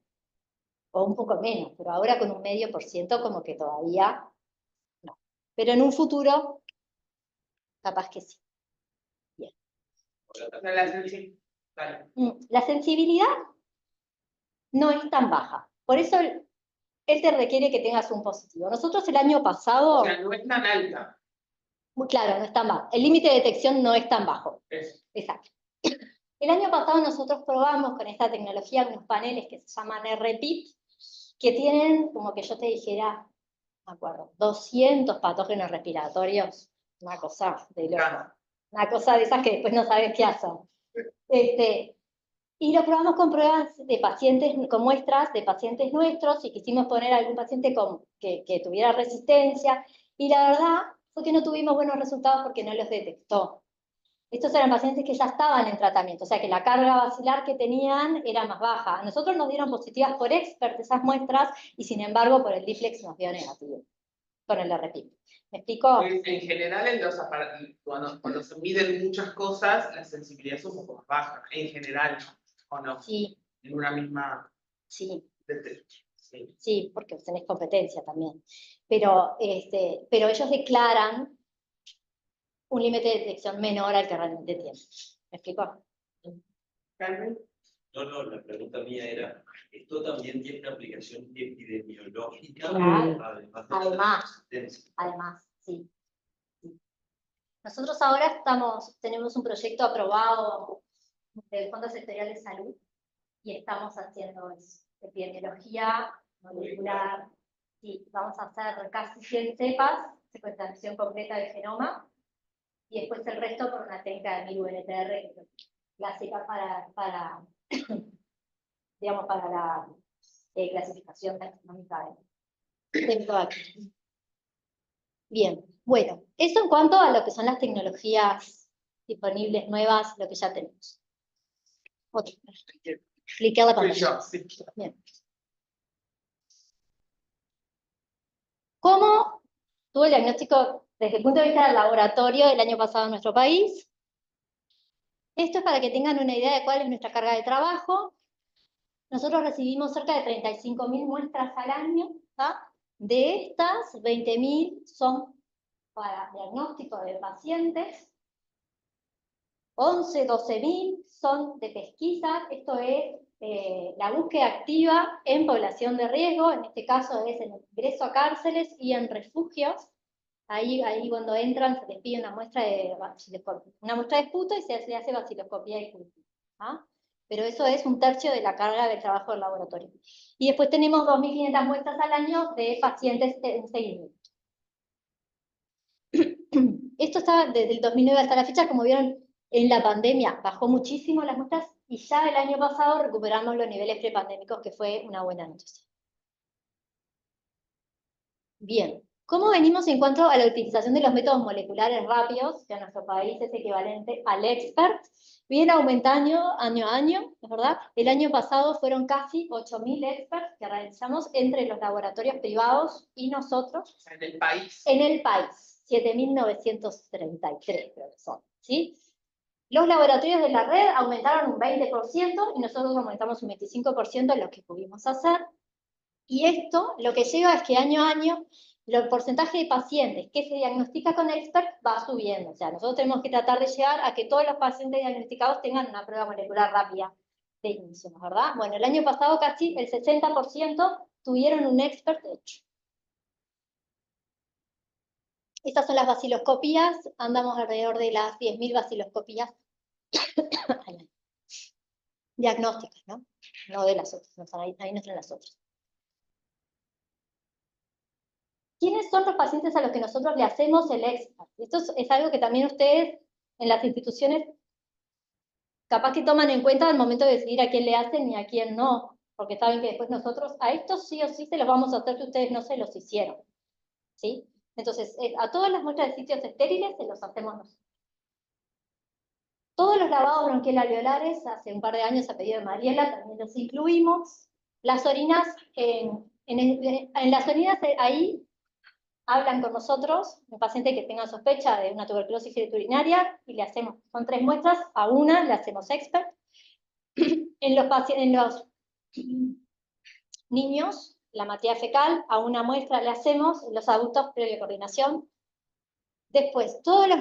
o un poco menos, pero ahora con un medio por ciento como que todavía no. Pero en un futuro, capaz que sí. Bien. La sensibilidad no es tan baja. Por eso él te requiere que tengas un positivo. Nosotros el año pasado... O sea, no es tan alta. Muy claro, no es tan bajo. El límite de detección no es tan bajo. Eso. Exacto. El año pasado nosotros probamos con esta tecnología unos paneles que se llaman RPIP, que tienen, como que yo te dijera, me acuerdo, 200 patógenos respiratorios, una cosa de loco. Una cosa de esas que después no sabes qué hacer. Y lo probamos con pruebas de pacientes, con muestras de pacientes nuestros, y quisimos poner a algún paciente que tuviera resistencia, y la verdad fue que no tuvimos buenos resultados porque no los detectó. Estos eran pacientes que ya estaban en tratamiento, o sea que la carga basilar que tenían era más baja. A nosotros nos dieron positivas por expert esas muestras, y sin embargo por el Diplex nos dio negativo, con el RPIP. ¿Me explico? En general, en los cuando se miden muchas cosas, la sensibilidad es un poco más baja, en general, ¿o no? Sí. En una misma... Sí. Sí. Sí, porque tenés competencia también. Pero ellos declaran un límite de detección menor al que realmente tienen. ¿Me explico? ¿Carmen? No, la pregunta mía era, ¿esto también tiene una aplicación epidemiológica? Claro. Además, Además, sí. Nosotros ahora tenemos un proyecto aprobado del Fondo Sectorial de Salud y estamos haciendo eso, epidemiología molecular. Sí, vamos a hacer casi 100 cepas, secuenciación completa del genoma, y después el resto por una técnica de 1000 UNTR, que es clásica para digamos, para la clasificación taxonómica de aquí. Bien, bueno, eso en cuanto a lo que son las tecnologías disponibles nuevas, lo que ya tenemos. Otro. Cliqué a la pantalla. Bien. ¿Cómo tuvo el diagnóstico desde el punto de vista del laboratorio el año pasado en nuestro país? Esto es para que tengan una idea de cuál es nuestra carga de trabajo. Nosotros recibimos cerca de 35.000 muestras al año, ¿tá? De estas, 20.000 son para diagnóstico de pacientes, 12.000 son de pesquisa, esto es la búsqueda activa en población de riesgo, en este caso es en el ingreso a cárceles y en refugios. Ahí cuando entran se les pide una muestra de esputo y se le hace vaciloscopía y cultivo. ¿Ah? Pero eso es 1/3 de la carga de trabajo del laboratorio. Y después tenemos 2.500 muestras al año de pacientes en seguimiento. Esto está desde el 2009 hasta la fecha, como vieron, en la pandemia bajó muchísimo las muestras y ya el año pasado recuperamos los niveles prepandémicos, que fue una buena noticia. Bien, ¿Cómo venimos en cuanto a la utilización de los métodos moleculares rápidos, que en nuestro país es equivalente al EXPERT? Viene aumentando año a año, ¿es verdad? El año pasado fueron casi 8.000 experts que realizamos entre los laboratorios privados y nosotros. O sea, en el país. En el país, 7.933 creo que son, ¿sí? Los laboratorios de la red aumentaron un 20% y nosotros aumentamos un 25% en lo que pudimos hacer. Y esto lo que lleva es que año a año el porcentaje de pacientes que se diagnostica con EXPERT va subiendo. O sea, nosotros tenemos que tratar de llegar a que todos los pacientes diagnosticados tengan una prueba molecular rápida de inicio, ¿verdad? Bueno, el año pasado casi el 60% tuvieron un EXPERT hecho. Estas son las baciloscopías, andamos alrededor de las 10.000 baciloscopías diagnósticas, ¿no? No de las otras, no están ahí no están las otras. ¿Quiénes son los pacientes a los que nosotros le hacemos el EXPERT? Esto es algo que también ustedes en las instituciones capaz que toman en cuenta al momento de decidir a quién le hacen y a quién no, porque saben que después nosotros a estos sí o sí se los vamos a hacer que ustedes no se los hicieron, ¿sí? Entonces, a todas las muestras de sitios estériles se los hacemos nosotros. Todos los lavados bronquial-alveolares, hace un par de años a pedido de Mariela, también los incluimos. Las orinas, en las orinas ahí hablan con nosotros, un paciente que tenga sospecha de una tuberculosis urinaria, y le hacemos, son 3 muestras, a una le hacemos EXPERT. En los niños, la materia fecal, a una muestra le hacemos, en los adultos previa coordinación. Después, todas las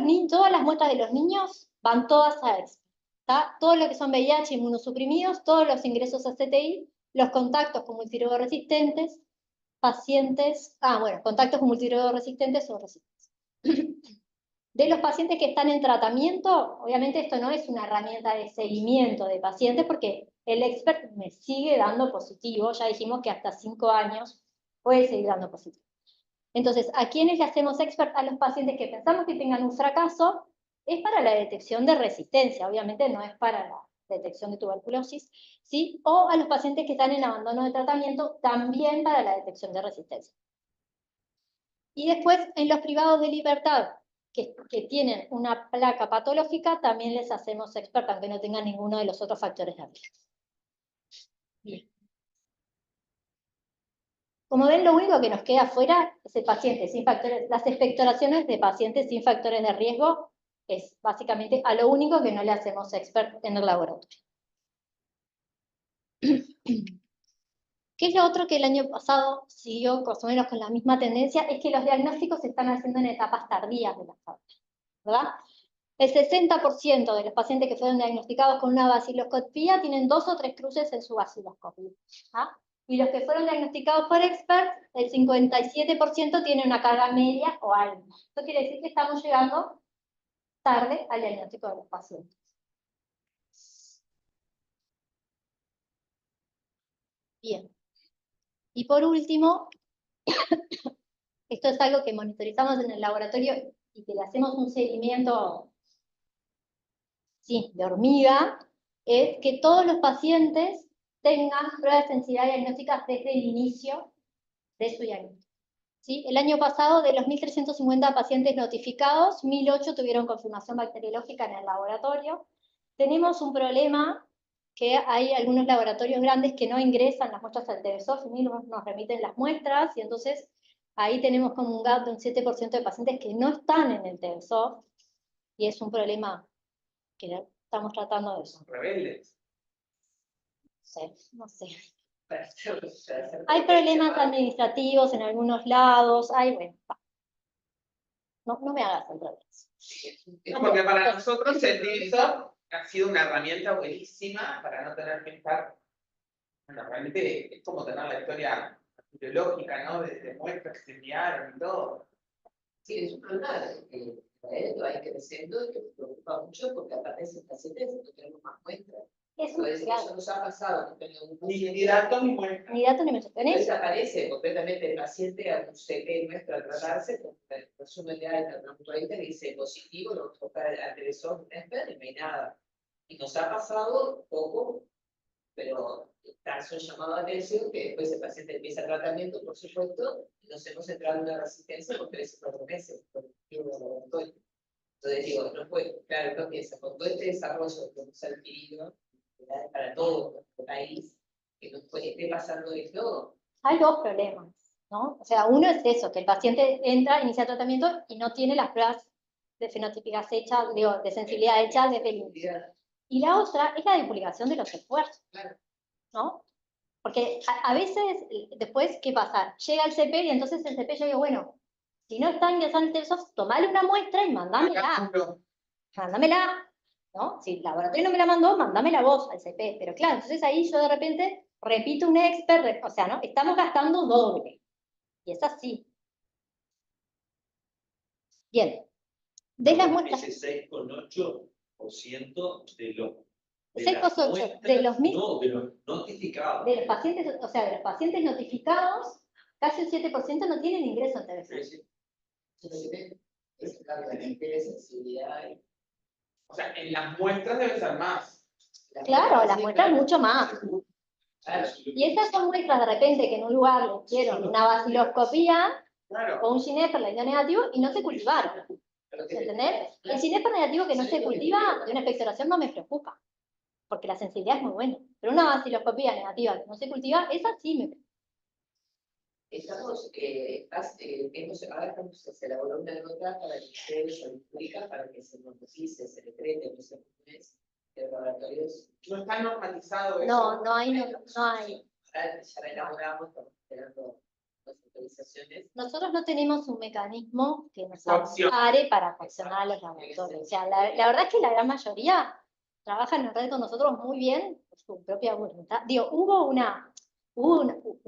muestras de los niños van todas a EXPERT. Todo lo que son VIH, inmunosuprimidos, todos los ingresos a CTI, los contactos con multiresistentes, pacientes, contactos con multiresistentes o resistentes. De los pacientes que están en tratamiento, obviamente esto no es una herramienta de seguimiento de pacientes porque el EXPERT me sigue dando positivo, ya dijimos que hasta 5 años puede seguir dando positivo. Entonces, ¿a quiénes le hacemos EXPERT? A los pacientes que pensamos que tengan un fracaso, es para la detección de resistencia, obviamente no es para la detección de tuberculosis, ¿sí? O a los pacientes que están en abandono de tratamiento, también para la detección de resistencia. Y después, en los privados de libertad, que tienen una placa patológica, también les hacemos EXPERT, aunque no tengan ninguno de los otros factores de riesgo. Bien. Como ven, lo único que nos queda afuera es el paciente sin factores, las expectoraciones de pacientes sin factores de riesgo, es básicamente a lo único que no le hacemos EXPERT en el laboratorio. ¿Qué es lo otro que el año pasado siguió más o menos con la misma tendencia? Es que los diagnósticos se están haciendo en etapas tardías de la enfermedad, ¿verdad? El 60% de los pacientes que fueron diagnosticados con una baciloscopía tienen 2 o 3 cruces en su baciloscopía. Y los que fueron diagnosticados por EXPERT, el 57% tiene una carga media o alta. Esto quiere decir que estamos llegando tarde al diagnóstico de los pacientes. Bien. Y por último, esto es algo que monitorizamos en el laboratorio y que le hacemos un seguimiento de hormiga, es que todos los pacientes tengan pruebas de sensibilidad diagnósticas desde el inicio de su diagnóstico. ¿Sí? El año pasado, de los 1.350 pacientes notificados, 1.008 tuvieron confirmación bacteriológica en el laboratorio. Tenemos un problema que hay algunos laboratorios grandes que no ingresan las muestras al TBSOF, ni nos remiten las muestras, y entonces ahí tenemos como un gap de un 7% de pacientes que no están en el TBSOF, y es un problema que estamos tratando de... Son rebeldes. No sé. Hay problemas administrativos en algunos lados, no me hagas entrar en eso. No, porque para nosotros el DIVSOP ha sido una herramienta buenísima para no tener que estar, bueno, realmente es como tener la historia biológica, ¿no? De muestras que se enviaron y todo. Sí, es un problema que va creciendo y que nos preocupa mucho porque aparecen pacientes y no tenemos más muestras. Entonces, eso nos ha pasado, que tenemos Ni datos ni muestras. Ni datos ni menciones. Desaparece completamente el paciente a un CT nuestro al tratarse, con el resumen de alta, que dice positivo, lo toca al agresor, y no hay nada. Y nos ha pasado poco pero das un llamado de atención que después el paciente empieza el tratamiento, por supuesto, y nos hemos entrado en una resistencia por 3 o 4 meses, por el laboratorio. Entonces digo, no puede, claro, no piensa, con todo este desarrollo que hemos adquirido para todo nuestro país, que nos esté pasando esto. Hay dos problemas, ¿no? O sea, uno es eso, que el paciente entra, inicia tratamiento y no tiene las pruebas de fenotípicas hechas, digo, de sensibilidad hechas desde el inicio. Y la otra es la duplicación de los esfuerzos, ¿no? Porque a veces, después, ¿qué pasa? Llega el CP y entonces el CP yo digo, bueno, si no está ingresando el Telsoft, tomale una muestra y mandámela. Mándamela, ¿no? Si el laboratorio no me la mandó, mándamela vos al CP. Pero claro, entonces ahí yo de repente repito un expert, o sea, ¿no? Estamos gastando doble. Y es así. Bien. De las muestras. Ese 6,8% de los... 6,8% de los mismos. No, de los notificados. De los pacientes, o sea, de los pacientes notificados, casi un 7% no tienen ingreso en TBC. Es la de sensibilidad. O sea, en las muestras debe ser más. Claro, las muestras mucho más. Claro. Y estas son muestras de repente que en un lugar le hicieron una baciloscopía o un Ginepper negativo y no se cultivaron. ¿Entendés? El Ginepper negativo que no se cultiva de una expectoración no me preocupa, porque la sensibilidad es muy buena. Pero una baciloscopía negativa que no se cultiva, esa sí me preocupa. Ahora se elaboró una nota para que ustedes se publica, para que se notifique, se decrete, no sé cómo es, de los laboratorios. No está normatizado eso. No hay. Ahora ya la elaboramos, estamos esperando las autorizaciones. Nosotros no tenemos un mecanismo que nos ampare para coaccionar a los laboratorios. O sea, la verdad es que la gran mayoría trabajan en red con nosotros muy bien por su propia voluntad. Digo, hubo un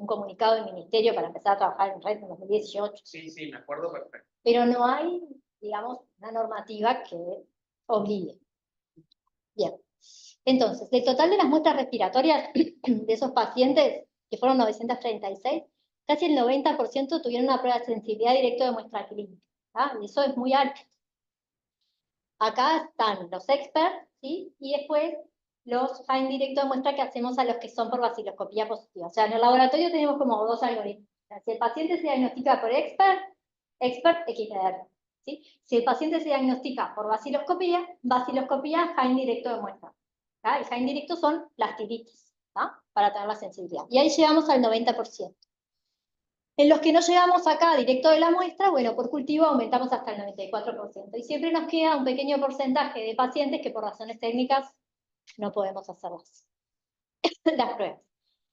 comunicado del ministerio para empezar a trabajar en red en 2018. Sí, me acuerdo perfecto. Pero no hay, digamos, una normativa que obligue. Bien. Entonces, del total de las muestras respiratorias de esos pacientes, que fueron 936, casi el 90% tuvieron una prueba de sensibilidad directa de muestra clínica. Y eso es muy alto. Acá están los experts, ¿sí? Y después los FIND directo de muestra que hacemos a los que son por baciloscopía positiva. O sea, en el laboratorio tenemos como dos algoritmos. Si el paciente se diagnostica por expert XPR. ¿Sí? Si el paciente se diagnostica por baciloscopía FIND directo de muestra. El FIND directo son las tiritas, para tener la sensibilidad. Y ahí llegamos al 90%. En los que no llegamos acá directo de la muestra, bueno, por cultivo aumentamos hasta el 94%. Y siempre nos queda un pequeño porcentaje de pacientes que por razones técnicas no podemos hacer las pruebas.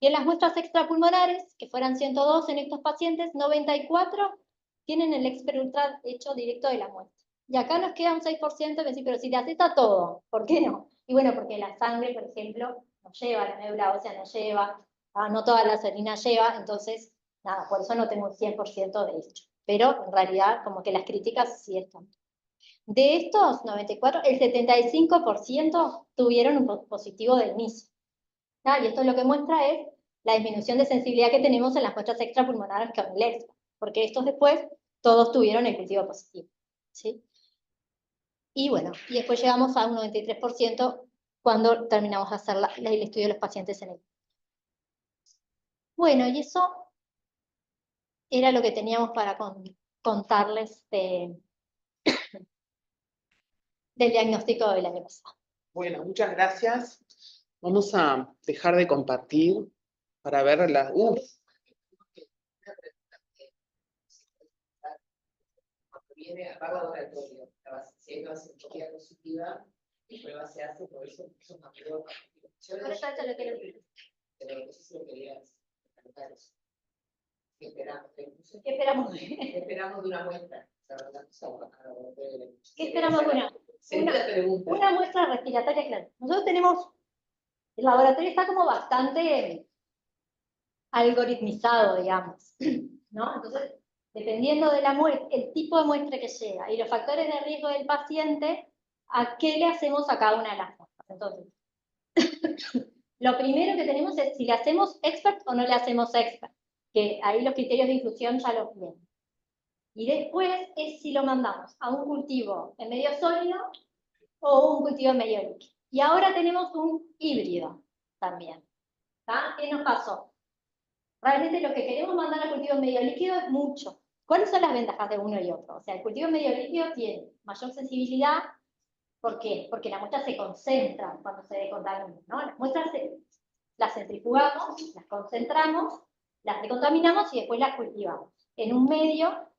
Y en las muestras extrapulmonares, que fueran 102 en estos pacientes, 94 tienen el expert ultra hecho directo de la muestra. Y acá nos queda un 6%, que sí, pero si le haces a todo, ¿por qué no? Y bueno, porque la sangre, por ejemplo, no lleva, la médula ósea no lleva, no toda la orina lleva, entonces, nada, por eso no tengo un 100% de hecho. Pero en realidad, como que las críticas sí están. De estos 94, el 75% tuvieron un positivo del inicio. Y esto lo que muestra es la disminución de sensibilidad que tenemos en las muestras extrapulmonares con el expert, porque estos después todos tuvieron el cultivo positivo. ¿Sí? Y bueno, y después llegamos a un 93% cuando terminamos de hacer el estudio de los pacientes en el. Bueno, y eso era lo que teníamos para contarles del diagnóstico del año pasado. Bueno, muchas gracias. Vamos a dejar de compartir para ver la... Cuando viene a pago laboratorio, si hay una sensibilidad positiva, la prueba se hace, por eso es una prueba. Por eso esto lo quiero decir. Pero no sé si lo querías preguntar eso. ¿Qué esperamos? ¿Qué esperamos? ¿Qué esperamos de una muestra? ¿Qué esperamos de una muestra respiratoria? Claro. Nosotros tenemos, el laboratorio está como bastante algoritmizado, digamos, ¿no? Entonces, dependiendo de la muestra, el tipo de muestra que llega y los factores de riesgo del paciente, ¿a qué le hacemos a cada una de las muestras? Entonces, lo primero que tenemos es si le hacemos expert o no le hacemos expert, que ahí los criterios de inclusión ya los tienen. Y después es si lo mandamos a un cultivo en medio sólido o un cultivo en medio líquido. Y ahora tenemos un híbrido también. ¿Tá? ¿Qué nos pasó? Realmente lo que queremos mandar al cultivo medio líquido es mucho. ¿Cuáles son las ventajas de uno y otro? O sea, el cultivo medio líquido tiene mayor sensibilidad. ¿Por qué? Porque la muestra se concentra cuando se decontamina, ¿no? Las muestras las centrifugamos, las concentramos, las decontaminamos y después las cultivamos en un medio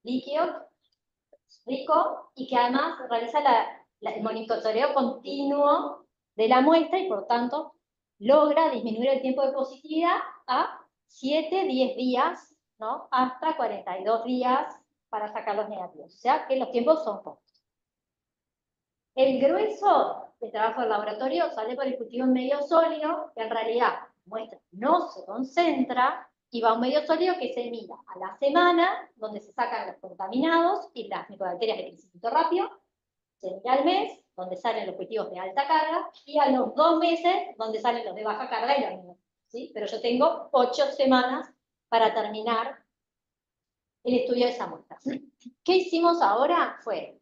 líquido rico y que además realiza el monitoreo continuo de la muestra y por tanto logra disminuir el tiempo de positividad a 7, 10 días, ¿no? Hasta 42 días para sacar los negativos. O sea que los tiempos son cortos. El grueso del trabajo del laboratorio sale por el cultivo en medio sólido, que en realidad la muestra no se concentra, y va a un medio sólido que se mira a la semana, donde se sacan los contaminados y las micobacterias de crecimiento rápido, se mira al mes, donde salen los cultivos de alta carga, y a los 2 meses, donde salen los de baja carga y los menores, ¿sí? Pero yo tengo 8 semanas para terminar el estudio de esa muestra. ¿Qué hicimos ahora? Fue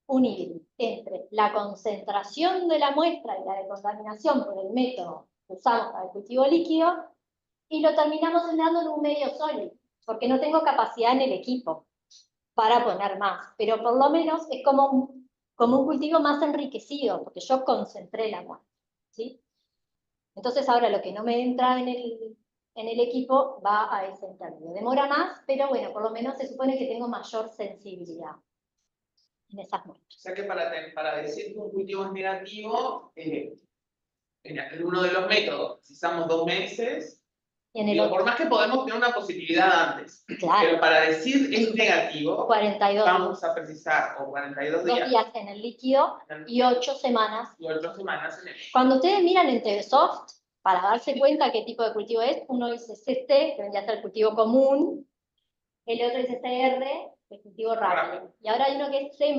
unir entre la concentración de la muestra y la decontaminación por el método que usamos para el cultivo líquido, y lo terminamos dando en un medio sólido, porque no tengo capacidad en el equipo para poner más, pero por lo menos es como un cultivo más enriquecido, porque yo concentré la muestra, ¿sí? Entonces ahora lo que no me entra en el equipo va a ese intermedio. Demora más, pero bueno, por lo menos se supone que tengo mayor sensibilidad en esas muestras. O sea que para decir que un cultivo es negativo, en uno de los métodos precisamos 2 meses, Y en el digo, otro, por más que podemos tener una posibilidad antes, claro, pero para decir es negativo, 42 vamos a precisar o 42 2 días días en el líquido y 8 semanas. y 8 semanas en el. Cuando ustedes miran en TVSoft, para darse cuenta qué tipo de cultivo es, uno dice CT, que vendría a ser el cultivo común, el otro dice CR, el cultivo rápido. Y ahora hay uno que es C+,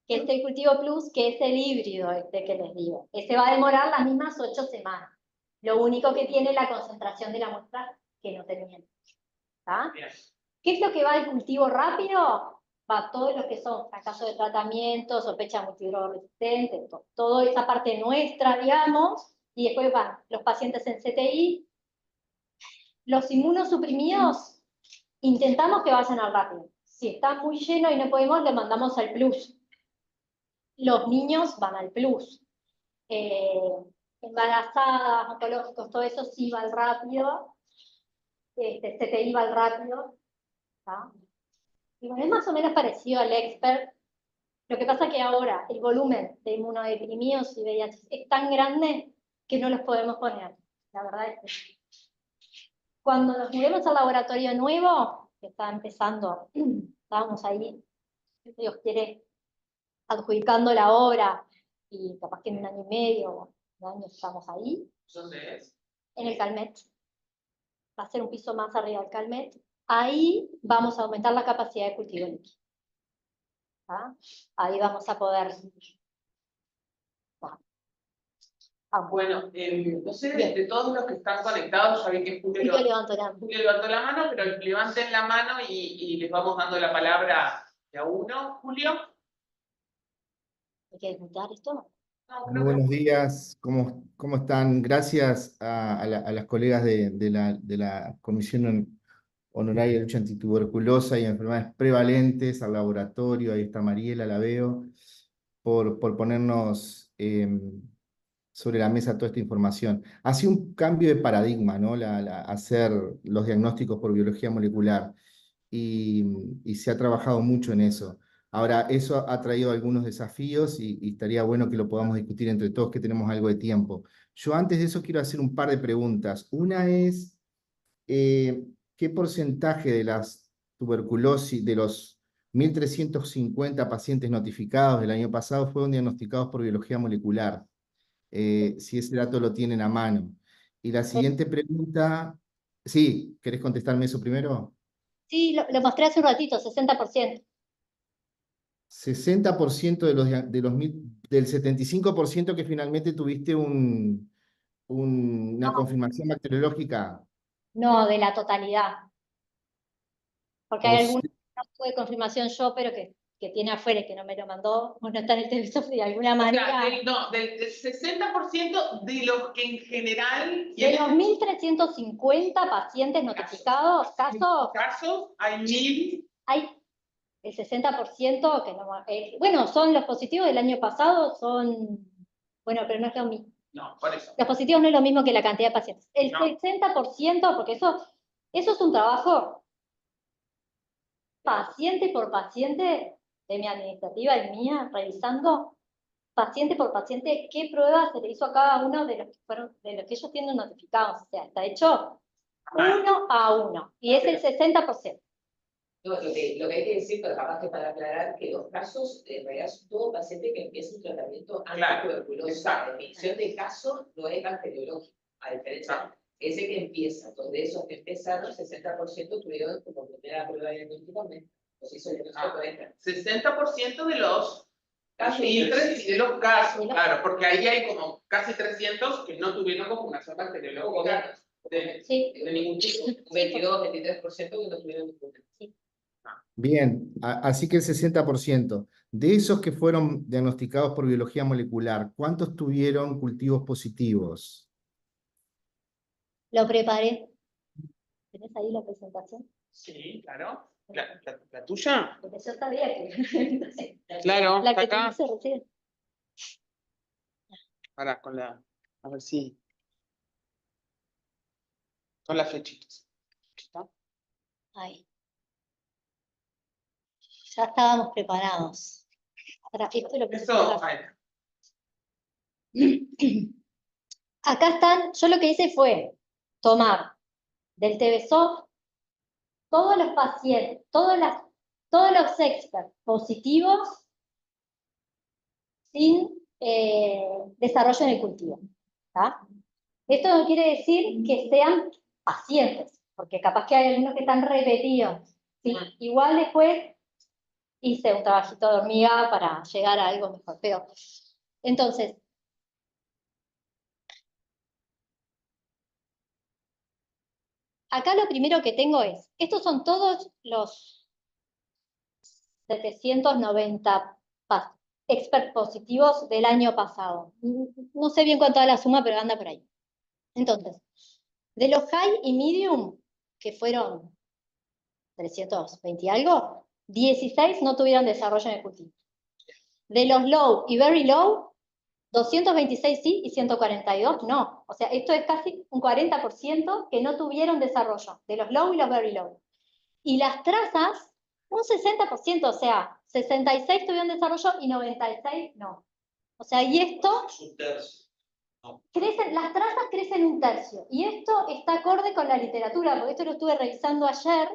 que es el cultivo plus, que es el híbrido que les digo. Ese va a demorar las mismas 8 semanas. Lo único que tiene la concentración de la muestra que no tenía. ¿Tá? Bien. ¿Qué es lo que va del cultivo rápido? Va todo lo que son fracasos de tratamiento, sospecha multidrogresistente, toda esa parte nuestra, digamos, y después van los pacientes en CTI. Los inmunosuprimidos, intentamos que vayan al rápido. Si está muy lleno y no podemos, le mandamos al plus. Los niños van al plus. Embarazadas, oncológicos, todo eso sí va al rápido. CTI va al rápido. ¿Tá? Y bueno, es más o menos parecido al expert. Lo que pasa es que ahora el volumen de inmunodeprimidos y VIH es tan grande que no los podemos poner. La verdad es que cuando nos mudemos al laboratorio nuevo, que está empezando, estábamos ahí, Dios quiere, adjudicando la obra, y capaz que en 1 año y medio, 1 año estamos ahí, ¿Dónde es? en el Calmet. Va a ser un piso más arriba del Calmet. Ahí vamos a aumentar la capacidad de cultivo líquido. ¿Ah? Ahí vamos a poder. Bueno, no sé, de todos los que están conectados, ya vi que Julio levantó la mano. Julio levantó la mano, pero levanten la mano y les vamos dando la palabra de a uno. Julio. ¿Hay que desmutear esto? No, Muy creo que buenos días, ¿cómo están? Gracias a las colegas de la Comisión Honoraria de Lucha Antituberculosa y Enfermedades Prevalentes, al laboratorio, ahí está Mariela, la veo, por ponernos sobre la mesa toda esta información. Ha sido un cambio de paradigma, ¿no? Hacer los diagnósticos por biología molecular, y se ha trabajado mucho en eso. Ahora, eso ha traído algunos desafíos y estaría bueno que lo podamos discutir entre todos, que tenemos algo de tiempo. Yo antes de eso quiero hacer un par de preguntas. Una es, ¿qué porcentaje de las tuberculosis, de los 1.350 pacientes notificados del año pasado fueron diagnosticados por biología molecular? Si ese dato lo tienen a mano. Y la siguiente pregunta, sí, ¿querés contestarme eso primero? Sí, lo mostré hace un ratito, 60%. 60% del 75% que finalmente tuviste una confirmación bacteriológica. No, de la totalidad. Porque hay O algunos que no tuve confirmación yo, pero que que tiene afuera y que no me lo mandó, o no está en el TVSOF de alguna O sea, manera. del 60% de los que en general De los 1.350 pacientes notificados, casos, hay 1.000. hay el 60% que no, bueno, son los positivos del año pasado, bueno, pero no es lo mismo. No, por eso. Los positivos no es lo mismo que la cantidad de pacientes. El No. 60%, porque eso es un trabajo paciente por paciente de mi administrativa y mía, revisando paciente por paciente qué pruebas se le hizo a cada uno de los que ellos tienen notificados. O sea, está hecho uno a uno. Y es el 60%. No, lo que hay que decir, pero capaz que para aclarar, que los casos en realidad son todo paciente que empieza un tratamiento antituberculoso. Exacto. La definición de caso no es bacteriológico, a diferencia ese que empieza. Entonces, de esos que empezaron, 60% tuvieron como primera prueba diagnóstica, pues hizo el 60% de los casos. de los casos, claro, porque ahí hay como casi 300 que no tuvieron confirmación bacteriológica de ningún tipo. 22, 23% que no tuvieron ninguna. Bien, así que el 60%. De esos que fueron diagnosticados por biología molecular, ¿cuántos tuvieron cultivos positivos? Lo preparé. ¿Tenés ahí la presentación? Sí, claro. ¿La tuya? Porque yo sabía que... Claro, la está que te acá. hice recién. Ahora, a ver si. Con las flechitas. ¿Está? Ahí. Ya estábamos preparados. Ahora, esto es lo que Eso, acá están, yo lo que hice fue tomar del TVSOF todos los pacientes, todos los experts positivos sin desarrollo en el cultivo. ¿Tá? Esto no quiere decir que sean pacientes, porque capaz que hay algunos que están repetidos. ¿sí? Igual después hice un trabajito de hormiga para llegar a algo mejor. Pero, entonces, acá lo primero que tengo es, estos son todos los 790 expert positivos del año pasado. No sé bien cuánto da la suma, pero anda por ahí. Entonces, de los high y medium, que fueron 320 y algo, 16 no tuvieron desarrollo en el cultivo. De los low y very low, 226 sí y 142 no. O sea, esto es casi un 40% que no tuvieron desarrollo, de los low y los very low. Y las trazas, un 60%, o sea, 66 tuvieron desarrollo y 96 no. O sea, y esto, Un tercio. No. las trazas crecen un tercio. Y esto está acorde con la literatura, porque esto lo estuve revisando ayer,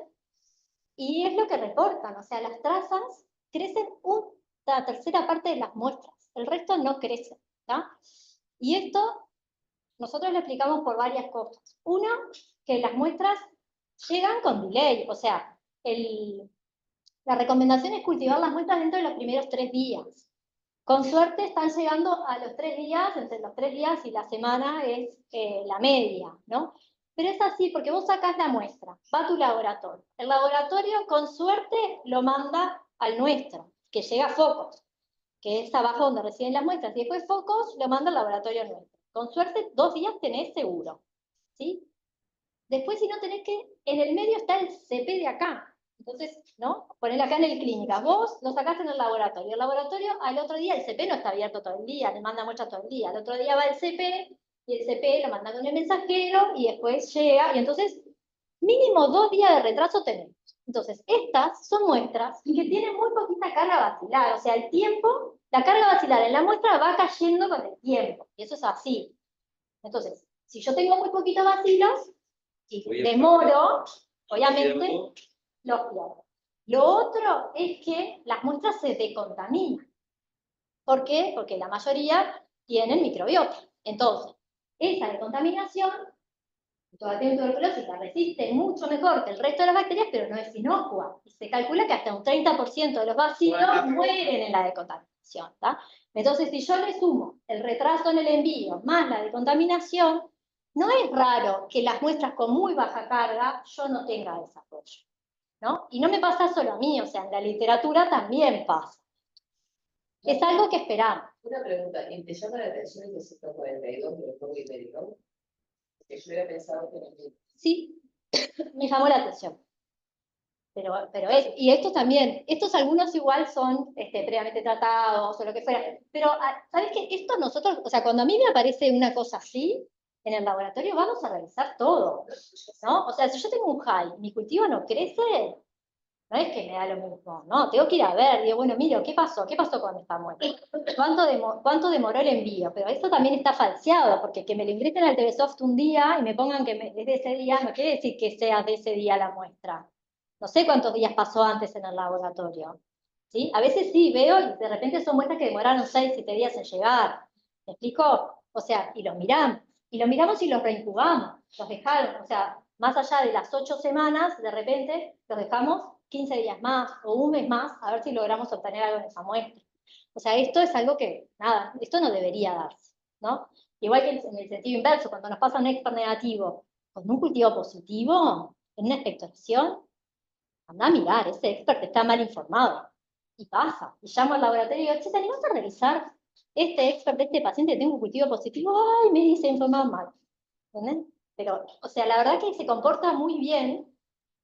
y es lo que reportan. O sea, las trazas crecen una tercera parte de las muestras. El resto no crece. ¿tá? Y esto nosotros lo explicamos por varias cosas. Uno, que las muestras llegan con delay, o sea, la recomendación es cultivar las muestras dentro de los primeros 3 días. Con suerte están llegando a los 3 días, entre los 3 días y la semana es la media, ¿no? Pero es así, porque vos sacás la muestra, va a tu laboratorio. El laboratorio, con suerte, lo manda al nuestro, que llega a Focos, que es abajo donde reciben las muestras, y después Focos lo manda al laboratorio nuestro. Con suerte, 2 días tenés seguro, ¿sí? Después, si no tenés que, en el medio está el CP de acá. Entonces, ¿no? Ponelo acá en el clínica. Vos lo sacás en el laboratorio. El laboratorio, al otro día, el CP no está abierto todo el día, le manda muestras todo el día. Al otro día va el CP, y el CP lo manda con el mensajero, y después llega, y entonces, mínimo 2 días de retraso tenemos. Entonces, estas son muestras que tienen muy poquita carga bacilar. O sea, el tiempo, la carga bacilar en la muestra va cayendo con el tiempo. Y eso es así. Entonces, si yo tengo muy poquitos bacilos, y demoro, obviamente, los pierdo. Lo otro es que las muestras se decontaminan. ¿Por qué? Porque la mayoría tienen microbiota. Entonces, esa decontaminación, toda la tuberculosis la resiste mucho mejor que el resto de las bacterias, pero no es inocua. Y se calcula que hasta un 30% de los bacilos mueren en la decontaminación. ¿tá? Entonces, si yo le sumo el retraso en el envío más la decontaminación, no es raro que las muestras con muy baja carga yo no tenga desarrollo. ¿no? Y no me pasa solo a mí, o sea, en la literatura también pasa. Es algo que esperamos. Una pregunta, ¿y te llama la atención el 242 de los y medio? Porque yo hubiera pensado que no. Sí, me llamó la atención. Y estos también, estos algunos igual son previamente tratados o lo que fuera, pero ¿sabes qué? Esto nosotros, o sea, cuando a mí me aparece una cosa así, en el laboratorio vamos a revisar todo, ¿no? O sea, si yo tengo un high, mi cultivo no crece, no es que me da lo mismo, no, tengo que ir a ver, digo, bueno, miro, ¿qué pasó? ¿Qué pasó con esta muestra? ¿Cuánto demoró el envío? Pero eso también está falseado, porque que me lo ingresen al TVSoft un día y me pongan que es de ese día, no quiere decir que sea de ese día la muestra. No sé cuántos días pasó antes en el laboratorio, ¿sí? A veces sí veo y de repente son muestras que demoraron 6, 7 días en llegar. ¿Me explico? O sea, y los miramos y los reincubamos, los dejamos, o sea, más allá de las 8 semanas, de repente los dejamos 15 días más o un mes más, a ver si logramos obtener algo en esa muestra. O sea, esto es algo que, nada, esto no debería darse, ¿no? Igual que en el sentido inverso, cuando nos pasa un expert negativo con un cultivo positivo, en una expectoración, anda a mirar, ese expert está mal informado. Y pasa, y llamo al laboratorio y digo, che, ¿te animás a revisar este expert de este paciente que tengo un cultivo positivo? Ay, me dice informado mal. ¿Entendés? Pero, o sea, la verdad que se comporta muy bien,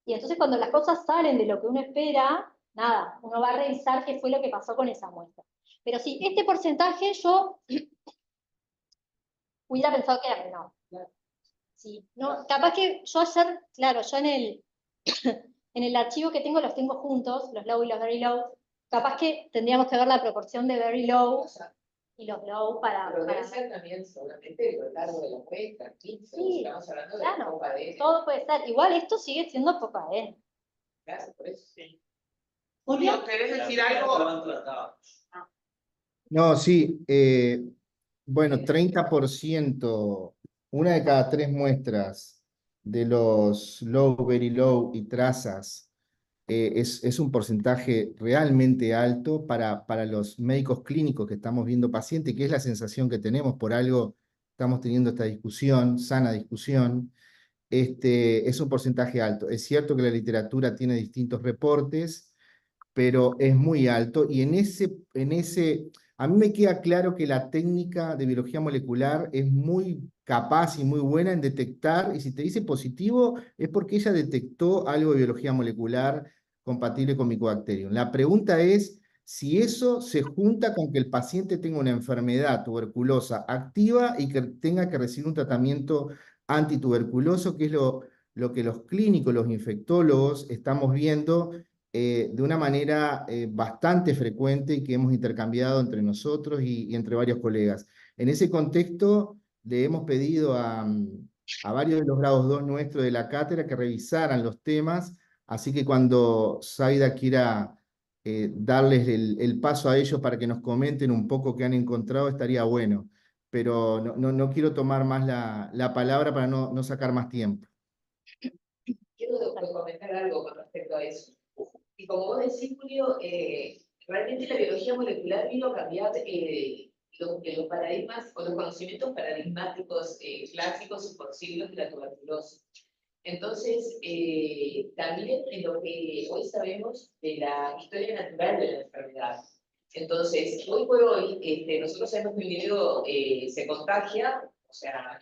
y entonces cuando las cosas salen de lo que uno espera, nada, uno va a revisar qué fue lo que pasó con esa muestra. Pero sí, este porcentaje yo hubiera pensado que era menor. Sí, no, capaz que yo ayer, claro, yo en el archivo que tengo los tengo juntos, los low y los very low, capaz que tendríamos que ver la proporción de very low O sea, y los low para... pero debe ser también solamente lo largo de la muestra, 15, Sí, estamos hablando de claro, poca de todo puede ser. Igual esto sigue siendo poca ADN. claro, por eso sí. Julio, ¿querés decir algo? Estaban tratados. No, sí, bueno, 30%, una de cada 3 muestras de los low, very low y trazas, es un porcentaje realmente alto para los médicos clínicos que estamos viendo pacientes, que es la sensación que tenemos, por algo estamos teniendo esta discusión, sana discusión. Es un porcentaje alto. Es cierto que la literatura tiene distintos reportes, pero es muy alto y a mí me queda claro que la técnica de biología molecular es muy capaz y muy buena en detectar, y si te dice positivo es porque ella detectó algo de biología molecular compatible con Mycobacterium. La pregunta es si eso se junta con que el paciente tenga una enfermedad tuberculosa activa y que tenga que recibir un tratamiento antituberculoso, que es lo que los clínicos, los infectólogos estamos viendo de una manera bastante frecuente y que hemos intercambiado entre nosotros y entre varios colegas. En ese contexto, le hemos pedido a varios de los grados 2 nuestros de la cátedra que revisaran los temas, así que cuando Zaida quiera darles el paso a ellos para que nos comenten un poco qué han encontrado, estaría bueno. Pero no quiero tomar más la palabra para no sacar más tiempo. Quiero comentar algo con respecto a eso. Y como vos decís, Julio, realmente la biología molecular vino a cambiar los paradigmas o los conocimientos paradigmáticos clásicos y por siglos de la tuberculosis. Entonces, también en lo que hoy sabemos de la historia natural de la enfermedad. Entonces, hoy por hoy, nosotros sabemos que un individuo se contagia, o sea,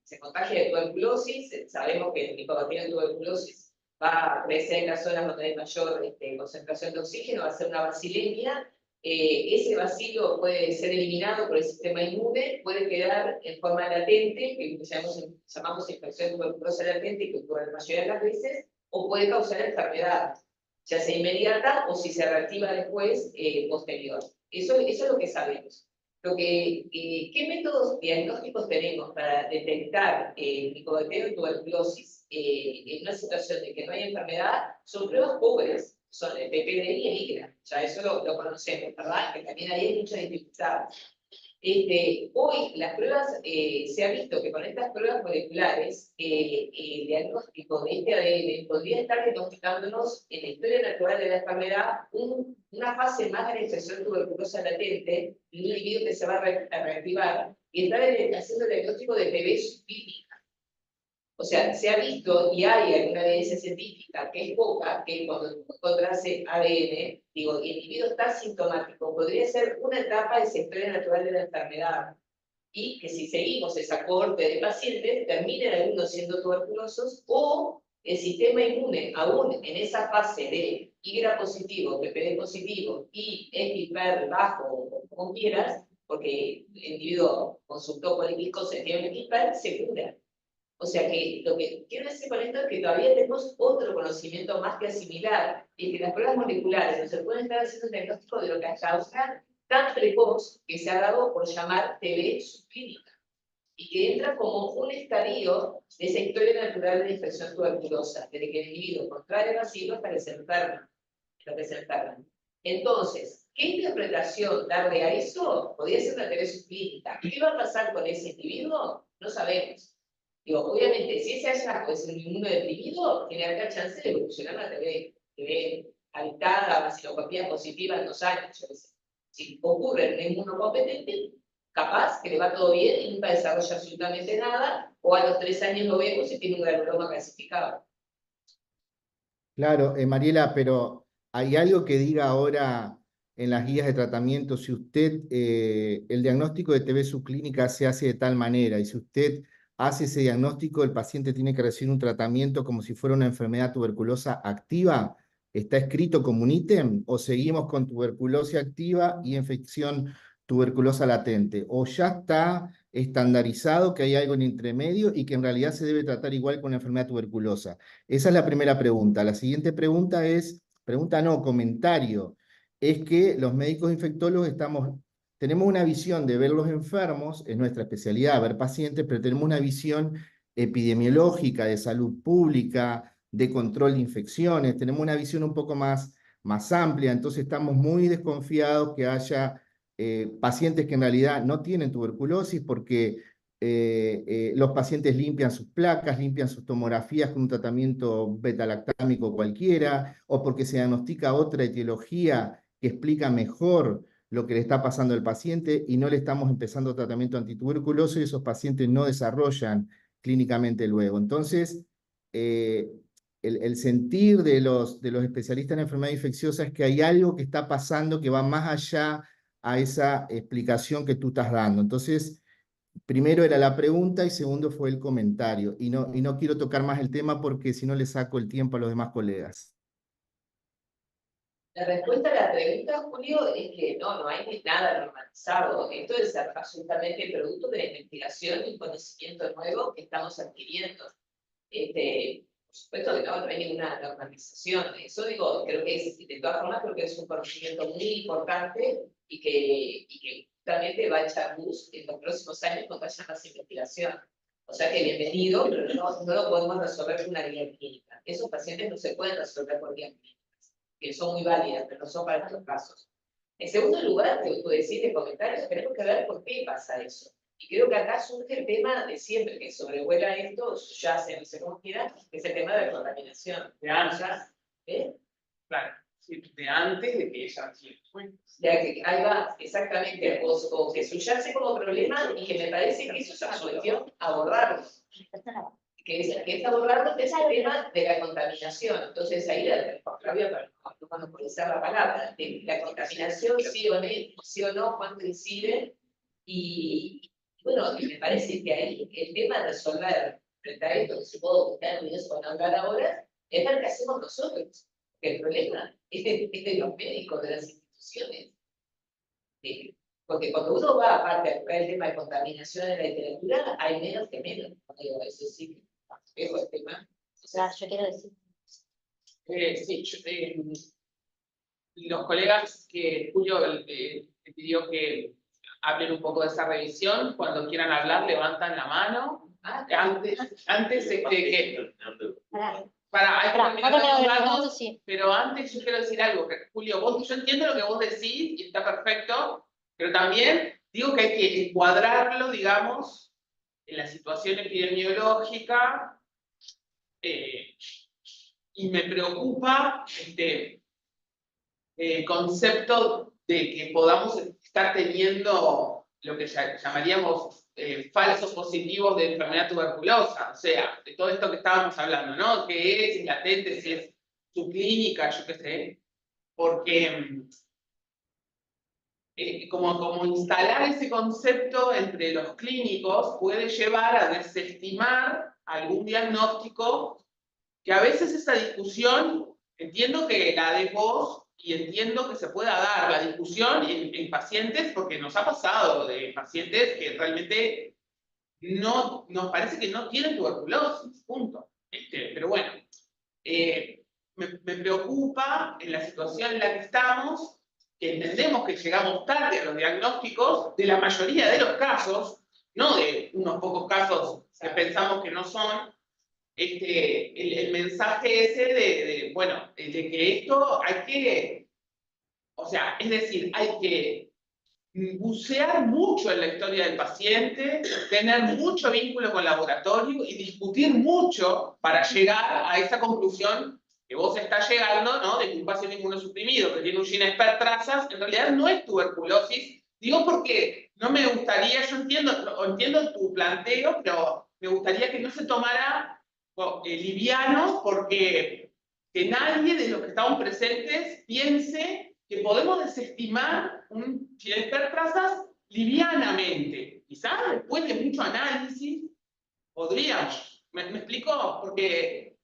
se contagia de tuberculosis, sabemos que el Mycobacterium de tuberculosis va a crecer en las zonas donde hay mayor concentración de oxígeno, va a ser una bacilemia. Ese bacilo puede ser eliminado por el sistema inmune, puede quedar en forma latente, que llamamos infección tuberculosa latente, que ocurre la mayoría de las veces, o puede causar enfermedad, ya sea inmediata o si se reactiva después, posterior. Eso es lo que sabemos. ¿Qué métodos diagnósticos tenemos para detectar Mycobacterium tuberculosis en una situación de que no hay enfermedad? Son pruebas pobres, son el PPDI y el IGRA, ya eso lo conocemos, ¿verdad? Que también ahí hay mucha dificultad. Hoy las pruebas, se ha visto que con estas pruebas moleculares, el diagnóstico de este ADN podría estar diagnosticándonos en la historia natural de la enfermedad una fase más de la infección tuberculosa latente, un individuo que se va a reactivar y estar haciendo el diagnóstico de PB subclínica. O sea, se ha visto y hay alguna evidencia científica que es poca, que cuando tú encontrás ADN, digo, el individuo está sintomático, podría ser una etapa de esa historia natural de la enfermedad. Y que si seguimos esa cohorte de pacientes, terminen algunos siendo tuberculosos o el sistema inmune, aún en esa fase de Y positivo, PPD positivo y EpiPer bajo, o como quieras, porque el individuo consultó con se tiene EpiPer, se cura. O sea que lo que quiero decir con esto es que todavía tenemos otro conocimiento más que asimilar, y que las pruebas moleculares no se pueden estar haciendo un diagnóstico de lo que hasta ahora tan precoz que se ha dado por llamar TB subclínica, y que entra como un estadio de esa historia natural de la infección tuberculosa, desde que el individuo contrae el bacilo hasta que se enferma. Entonces, ¿qué interpretación darle a eso? Podría ser una TB subclínica. ¿Qué va a pasar con ese individuo? No sabemos. Digo, obviamente, si ese hallazgo es un inmunodeprimido, tiene alta chance de evolucionar a TB habitada, vacilocopía positiva en 2 años, yo qué sé. Si ocurre un inmunocompetente, capaz que le va todo bien y nunca desarrolla absolutamente nada, o a los 3 años lo vemos y tiene un granuloma clasificado. Claro, Mariela, pero ¿hay algo que diga ahora en las guías de tratamiento si usted, el diagnóstico de TB subclínica se hace de tal manera y si usted hace ese diagnóstico, el paciente tiene que recibir un tratamiento como si fuera una enfermedad tuberculosa activa? ¿Está escrito como un ítem o seguimos con tuberculosis activa y infección tuberculosa latente? ¿O ya está estandarizado que hay algo en intermedio y que en realidad se debe tratar igual con la enfermedad tuberculosa? Esa es la primera pregunta. La siguiente pregunta es, pregunta no, comentario, es que los médicos infectólogos tenemos una visión de ver los enfermos, es nuestra especialidad, ver pacientes, pero tenemos una visión epidemiológica, de salud pública, de control de infecciones, tenemos una visión un poco más amplia, entonces estamos muy desconfiados que haya pacientes que en realidad no tienen tuberculosis porque los pacientes limpian sus placas, limpian sus tomografías con un tratamiento beta-lactámico cualquiera, o porque se diagnostica otra etiología que explica mejor lo que le está pasando al paciente y no le estamos empezando tratamiento antituberculoso y esos pacientes no desarrollan clínicamente luego. Entonces, el sentir de los especialistas en enfermedad infecciosa es que hay algo que está pasando que va más allá a esa explicación que tú estás dando. Entonces, primero era la pregunta y segundo fue el comentario. Y no quiero tocar más el tema porque si no le saco el tiempo a los demás colegas. La respuesta a la pregunta, Julio, es que no hay nada normalizado. Esto es absolutamente producto de la investigación y conocimiento nuevo que estamos adquiriendo. Por supuesto que no hay ninguna normalización. Eso digo, creo que es, de todas formas, creo que es un conocimiento muy importante y que justamente va a echar luz en los próximos años cuando haya más investigación. O sea que bienvenido, pero no lo podemos resolver con una guía clínica. Esos pacientes no se pueden resolver por guía clínica, que son muy válidas, pero no son para estos casos. En segundo lugar, que tú decís de comentarios, tenemos que ver por qué pasa eso. Y creo que acá surge el tema de siempre que sobrevuela esto, ya no sé cómo quiera, que es el tema de la contaminación. De antes. ¿Eh? Claro, sí, de antes de que ella fue. Ahí va, exactamente, o que subyace como problema y que me parece que eso es una cuestión a abordarlo. Que es abordarlo, que es el tema de la contaminación. Entonces ahí la voy a monopolizar la palabra. La contaminación, sí o no, cuánto incide. Y bueno, me parece que ahí el tema de resolver frente a esto, que supongo que están unidos con hablar ahora, es ver qué hacemos nosotros. Porque el problema es de los médicos, de las instituciones. Porque cuando uno va aparte a tocar el tema de contaminación en la literatura, hay menos que menos. Digo, eso sí, es el tema. O sea, yo quiero decir. Sí, los colegas que Julio le pidió que hablen un poco de esa revisión, cuando quieran hablar, levantan la mano. Antes que... Sí. Pero antes yo quiero decir algo, Julio, yo entiendo lo que vos decís y está perfecto, pero también digo que hay que encuadrarlo, digamos, en la situación epidemiológica, y me preocupa el concepto de que podamos estar teniendo lo que llamaríamos falsos positivos de enfermedad tuberculosa, o sea, de todo esto que estábamos hablando, ¿no? ¿Qué es? Si es latente, si es subclínica, yo qué sé, porque como instalar ese concepto entre los clínicos puede llevar a desestimar algún diagnóstico, que a veces esa discusión, entiendo que la de vos, y entiendo que se pueda dar la discusión en pacientes, porque nos ha pasado de pacientes que realmente no, nos parece que no tienen tuberculosis, punto. Pero bueno, me preocupa en la situación en la que estamos, que entendemos que llegamos tarde a los diagnósticos de la mayoría de los casos, no de unos pocos casos que pensamos que no son, el mensaje ese bueno, de que esto hay que, o sea, es decir, hay que bucear mucho en la historia del paciente, tener mucho vínculo con el laboratorio y discutir mucho para llegar a esa conclusión que vos estás llegando, ¿no? De que un paciente inmunosuprimido que tiene un GeneXpert trazas, en realidad no es tuberculosis. Digo porque no me gustaría, yo entiendo tu planteo, pero me gustaría que no se tomara liviano, porque que nadie de los que estamos presentes piense que podemos desestimar un GeneXpert trazas livianamente. Quizás después de mucho análisis podríamos. ¿Me explico? Porque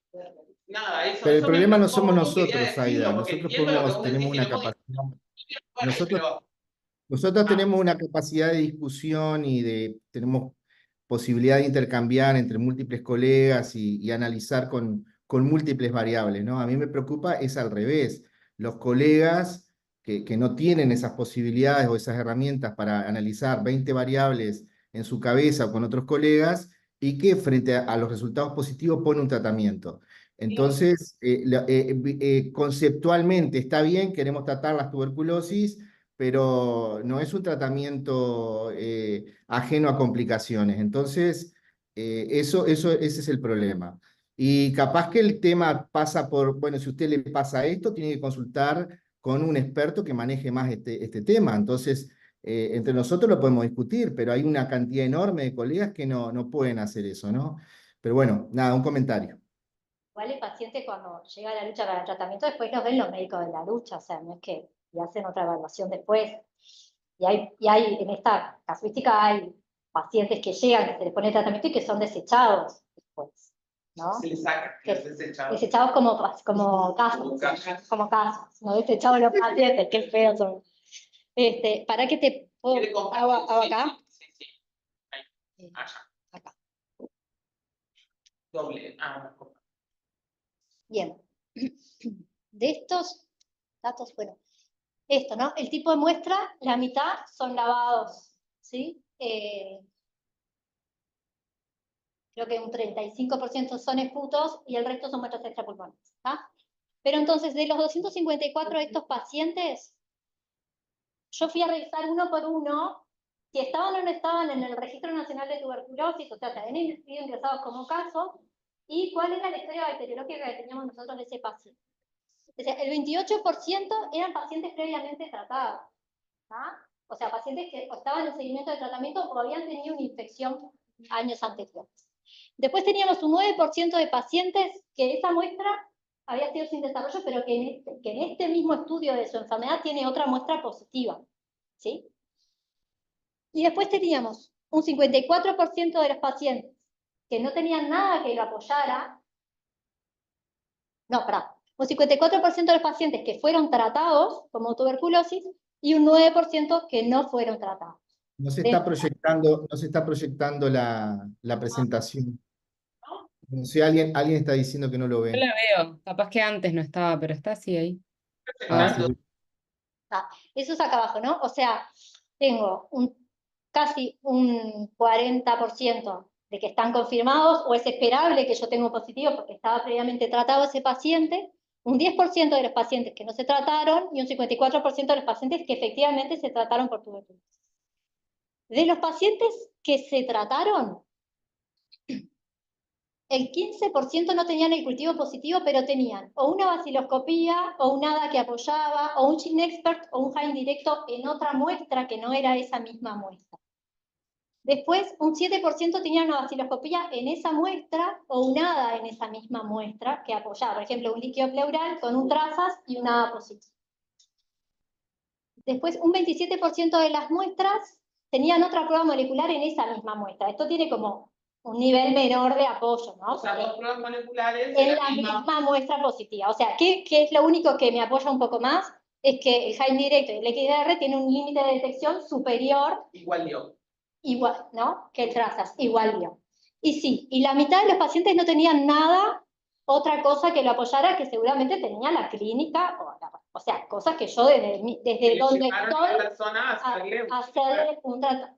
nada, eso, Pero el eso me problema no preocupa somos un poco y quería nosotros, Aida. decirlo, porque Nosotros entiendo lo que podemos, vos tenemos decís que una no hemos capacidad. discutido, Nosotros, pero nosotros tenemos una capacidad de discusión y tenemos posibilidad de intercambiar entre múltiples colegas y analizar con múltiples variables, ¿no? A mí me preocupa es al revés. Los colegas que no tienen esas posibilidades o esas herramientas para analizar 20 variables en su cabeza con otros colegas y que frente a los resultados positivos pone un tratamiento. Entonces, conceptualmente está bien, queremos tratar las tuberculosis, pero no es un tratamiento ajeno a complicaciones. Entonces, ese es el problema. Y capaz que el tema pasa por, bueno, si a usted le pasa esto, tiene que consultar con un experto que maneje más este tema. Entonces, entre nosotros lo podemos discutir, pero hay una cantidad enorme de colegas que no pueden hacer eso, ¿no? Pero bueno, nada, un comentario. Igual el paciente cuando llega a la lucha para el tratamiento, después nos ven los médicos de la lucha, o sea, no es que le hacen otra evaluación después. Y hay en esta casuística hay pacientes que llegan, que se les pone tratamiento y que son desechados después, ¿no? se le saca, Que- los desechados. Desechados como casos, no desechados los pacientes, qué feos son. Para que te puedo, ¿Quiere compartir? hago Sí, acá. sí, sí. Ahí. Allá. Acá. Doble. Bien. De estos datos, bueno, esto, ¿no? El tipo de muestra, la mitad son lavados, ¿sí? Creo que un 35% son esputos y el resto son muestras extrapulmonares, ¿ah? Pero entonces, de los 254 de estos pacientes, yo fui a revisar uno por uno si estaban o no estaban en el Registro Nacional de Tuberculosis, o sea, si habían sido ingresados como caso, y cuál era la historia bacteriológica que teníamos nosotros de ese paciente. O sea, el 28% eran pacientes previamente tratados, ¿ah? O sea, pacientes que estaban en seguimiento de tratamiento o habían tenido una infección años anteriores. Después teníamos un 9% de pacientes que esa muestra había sido sin desarrollo, pero que en este mismo estudio de su enfermedad tiene otra muestra positiva, ¿sí? Y después teníamos un 54% de los pacientes que no tenían nada que lo apoyara. No, perdón. Un 54% de los pacientes que fueron tratados como tuberculosis y un 9% que no fueron tratados. No se está proyectando la presentación. No sé, alguien está diciendo que no lo Yo ve. la veo, capaz que antes no estaba, pero está así ahí. Ah, sí. Eso es acá abajo, ¿no? O sea, tengo casi un 40% de que están confirmados, o es esperable que yo tenga un positivo porque estaba previamente tratado ese paciente, un 10% de los pacientes que no se trataron y un 54% de los pacientes que efectivamente se trataron por tuberculosis. De los pacientes que se trataron, el 15% no tenían el cultivo positivo, pero tenían o una baciloscopía, o un ADA que apoyaba, o un GeneXpert, o un HAIN directo en otra muestra que no era esa misma muestra. Después, un 7% tenía una baciloscopía en esa muestra o nada en esa misma muestra que apoyaba. Por ejemplo, un líquido pleural con un trazas y una A positivo. Después, un 27% de las muestras tenían otra prueba molecular en esa misma muestra. Esto tiene como un nivel menor de apoyo, ¿no? O sea, dos pruebas moleculares En la misma muestra positiva. O sea, ¿qué es lo único que me apoya un poco más? Es que el Hain directo y el XDR tiene un límite de detección superior, igual yo. igual, ¿no? Que el trazas, igual yo. Y sí, y la mitad de los pacientes no tenían nada, otra cosa que lo apoyara, que seguramente tenía la clínica, o sea, cosas que yo desde donde estoy,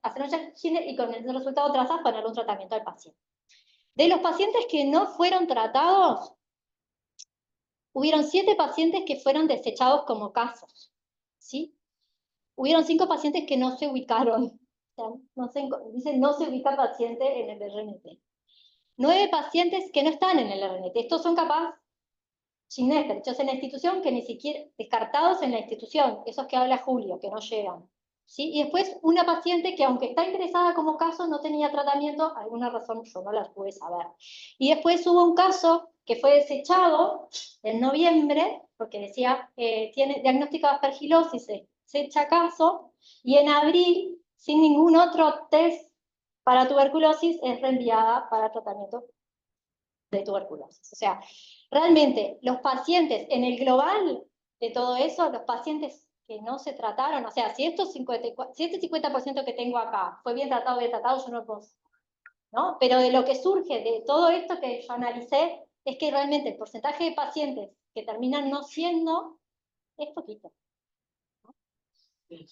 hacer un check y con el resultado trazas poner un tratamiento al paciente. De los pacientes que no fueron tratados, hubieron 7 pacientes que fueron desechados como casos, ¿sí? Hubieron 5 pacientes que no se ubicaron. O sea, dicen no se ubica paciente en el RNT. 9 pacientes que no están en el RNT. Estos son capaz derechos en la institución que ni siquiera descartados en la institución, esos que habla Julio, que no llegan. ¿Sí? Y después una paciente que aunque está ingresada como caso no tenía tratamiento, alguna razón yo no la pude saber. Y después hubo un caso que fue desechado en noviembre, porque decía, tiene diagnóstico de aspergilosis, se echa caso, y en abril, sin ningún otro test para tuberculosis, es reenviada para tratamiento de tuberculosis. O sea, realmente los pacientes en el global de todo eso, los pacientes que no se trataron, o sea, si este 50% que tengo acá fue bien tratado, yo no puedo, ¿no? Pero de lo que surge de todo esto que yo analicé, es que realmente el porcentaje de pacientes que terminan no siendo es poquito, ¿no? Bien.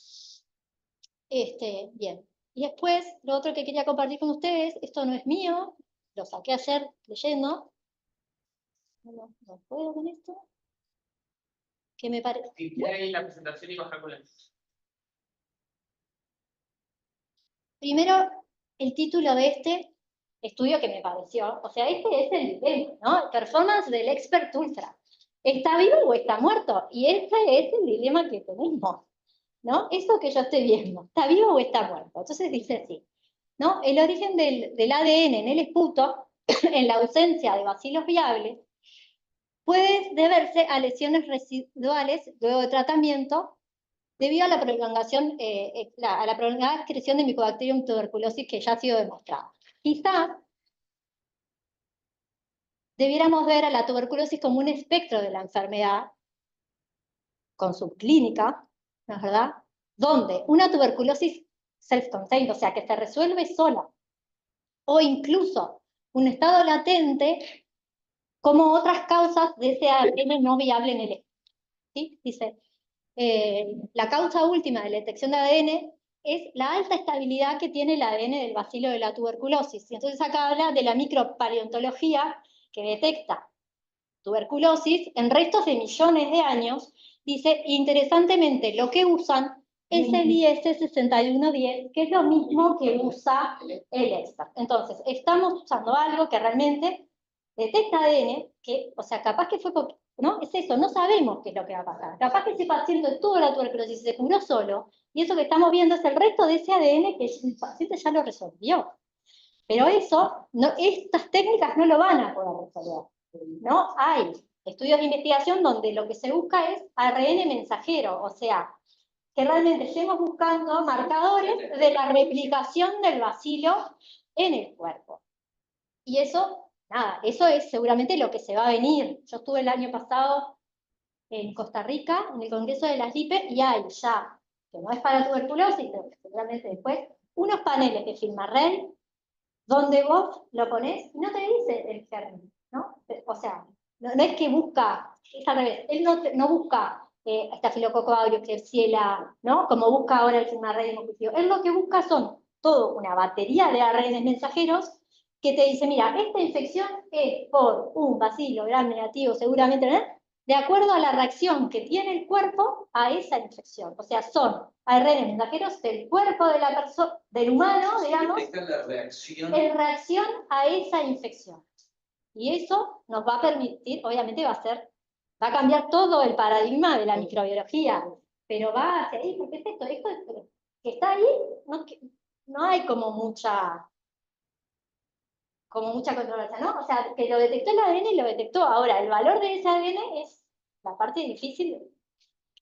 Y después, lo otro que quería compartir con ustedes, esto no es mío, lo saqué ayer leyendo. No puedo con esto. Que me parece. Clicar ahí en la presentación y bajar con la. Primero, el título de este estudio que me pareció, o sea, este es el dilema, ¿no? Performance del Expert Ultra. ¿Está vivo o está muerto? Y este es el dilema que tenemos, ¿no? Eso que yo estoy viendo, ¿está vivo o está muerto? Entonces dice así, ¿no? El origen del ADN en el esputo, en la ausencia de bacilos viables, puede deberse a lesiones residuales luego de tratamiento debido a la prolongación, a la prolongada excreción de Mycobacterium tuberculosis que ya ha sido demostrada. Quizás debiéramos ver a la tuberculosis como un espectro de la enfermedad, con subclínica, ¿no es verdad? Donde una tuberculosis self-contained, o sea, que se resuelve sola, o incluso un estado latente, como otras causas de ese ADN no viable en el espectro. ¿Sí? Dice, la causa última de la detección de ADN es la alta estabilidad que tiene el ADN del bacilo de la tuberculosis. Y entonces acá habla de la micropaleontología que detecta tuberculosis en restos de millones de años. Dice, interesantemente, lo que usan es el IS6110, que es lo mismo que usa el EXPERT. Entonces, estamos usando algo que realmente detecta ADN, que, o sea, capaz que fue, ¿no? Es eso, no sabemos qué es lo que va a pasar. Capaz que ese paciente tuvo la tuberculosis y se curó solo, y eso que estamos viendo es el resto de ese ADN que el paciente ya lo resolvió. Pero eso, no, estas técnicas no lo van a poder resolver, ¿no? Hay estudios de investigación donde lo que se busca es ARN mensajero, o sea, que realmente estemos buscando marcadores de la replicación del bacilo en el cuerpo. Y eso, nada, eso es seguramente lo que se va a venir. Yo estuve el año pasado en Costa Rica, en el Congreso de las LIPE, y hay ya, que no es para tuberculosis, pero que seguramente después, unos paneles de FilmArray, donde vos lo ponés y no te dice el germen, ¿no? O sea, no es que busca, es al revés, él no busca Staphylococcus aureus, Klebsiella, ¿no? Como busca ahora el FilmArray de Mosquitio. Él lo que busca son toda una batería de ARN mensajeros que te dice, mira, esta infección es por un bacilo gram negativo, seguramente, ¿no? De acuerdo a la reacción que tiene el cuerpo a esa infección. O sea, son ARN mensajeros del cuerpo de la persona, del humano, digamos, en reacción a esa infección. Y eso nos va a permitir, obviamente va a cambiar todo el paradigma de la microbiología, pero va hacia ahí, porque es esto que está ahí, no hay como mucha controversia, ¿no? O sea, que lo detectó el ADN y lo detectó. Ahora, el valor de ese ADN es la parte difícil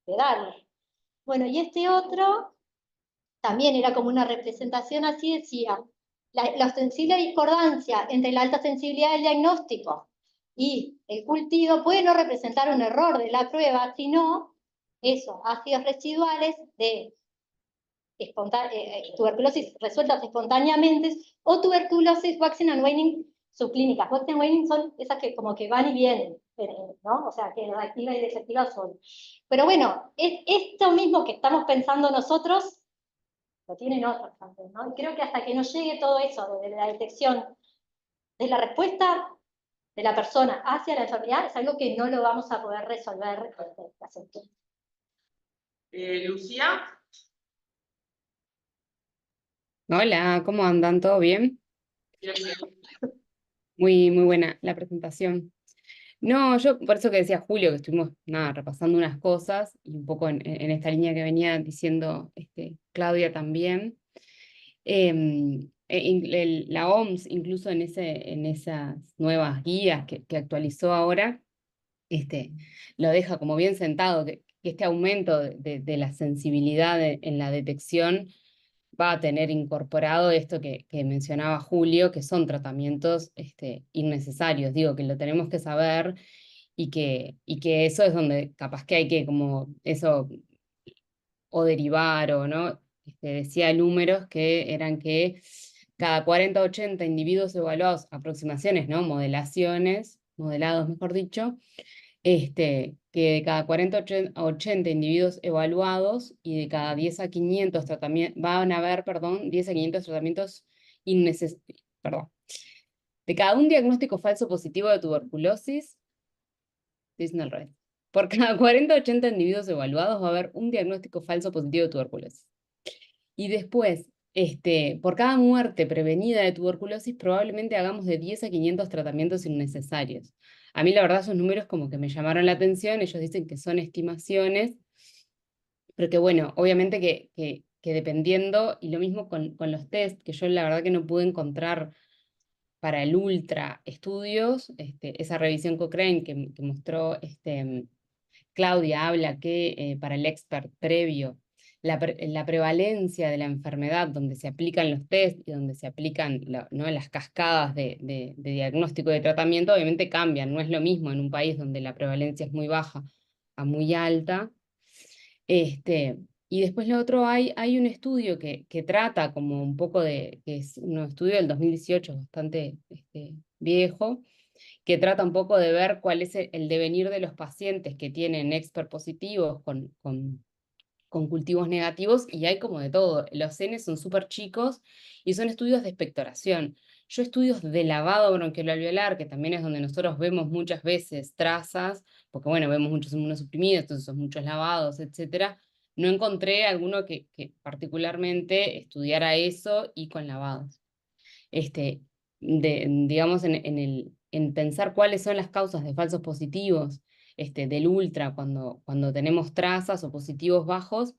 de darle. Bueno, y este otro también era como una representación así, decía, la ostensible discordancia entre la alta sensibilidad del diagnóstico y el cultivo puede no representar un error de la prueba, sino eso, ácidos residuales de tuberculosis resueltas espontáneamente o tuberculosis waxing and waning subclínicas. Waxing and waning son esas que como que van y vienen, ¿no? O sea, que reactiva y desactiva son. Pero bueno, esto mismo que estamos pensando nosotros, lo tienen otros también, ¿no? Y creo que hasta que no llegue todo eso, de la detección, de la respuesta de la persona hacia la enfermedad, es algo que no lo vamos a poder resolver. Lucía, Hola, ¿cómo andan? ¿Todo bien? Muy buena la presentación. No, yo por eso que decía Julio, que estuvimos nada, repasando unas cosas y un poco en esta línea que venía diciendo Claudia también. La OMS, incluso en esas nuevas guías que actualizó ahora, lo deja como bien sentado, que este aumento de la sensibilidad en la detección va a tener incorporado esto que mencionaba Julio, que son tratamientos innecesarios. Digo, que lo tenemos que saber y que eso es donde capaz que hay que como eso o derivar o no. Decía números que eran que cada 40 o 80 individuos evaluados, aproximaciones, ¿no? Modelados, mejor dicho, que de cada 40 a 80 individuos evaluados y de cada 10 a 500 tratamientos, van a haber, perdón, 10 a 500 tratamientos perdón. De cada un diagnóstico falso positivo de tuberculosis, dicen al revés, por cada 40 a 80 individuos evaluados va a haber un diagnóstico falso positivo de tuberculosis. Y después, por cada muerte prevenida de tuberculosis, probablemente hagamos de 10 a 500 tratamientos innecesarios. A mí la verdad esos números como que me llamaron la atención, ellos dicen que son estimaciones, pero que bueno, obviamente que dependiendo, y lo mismo con los test, que yo la verdad que no pude encontrar para el ultra estudios, esa revisión Cochrane que mostró Claudia habla que para el expert previo, la prevalencia de la enfermedad donde se aplican los test y donde se aplican ¿no? las cascadas de diagnóstico y de tratamiento, obviamente cambian. No es lo mismo en un país donde la prevalencia es muy baja a muy alta. Y después lo otro, hay un estudio que trata como un poco que es un estudio del 2018, bastante viejo, que trata un poco de ver cuál es el devenir de los pacientes que tienen expert positivos con cultivos negativos, y hay como de todo. Los N son súper chicos y son estudios de expectoración. Yo estudios de lavado bronquiolo-alveolar, que también es donde nosotros vemos muchas veces trazas, porque bueno, vemos muchos inmunosuprimidos, entonces son muchos lavados, etcétera. No encontré alguno que particularmente estudiara eso y con lavados. Digamos, en pensar cuáles son las causas de falsos positivos del ultra cuando tenemos trazas o positivos bajos,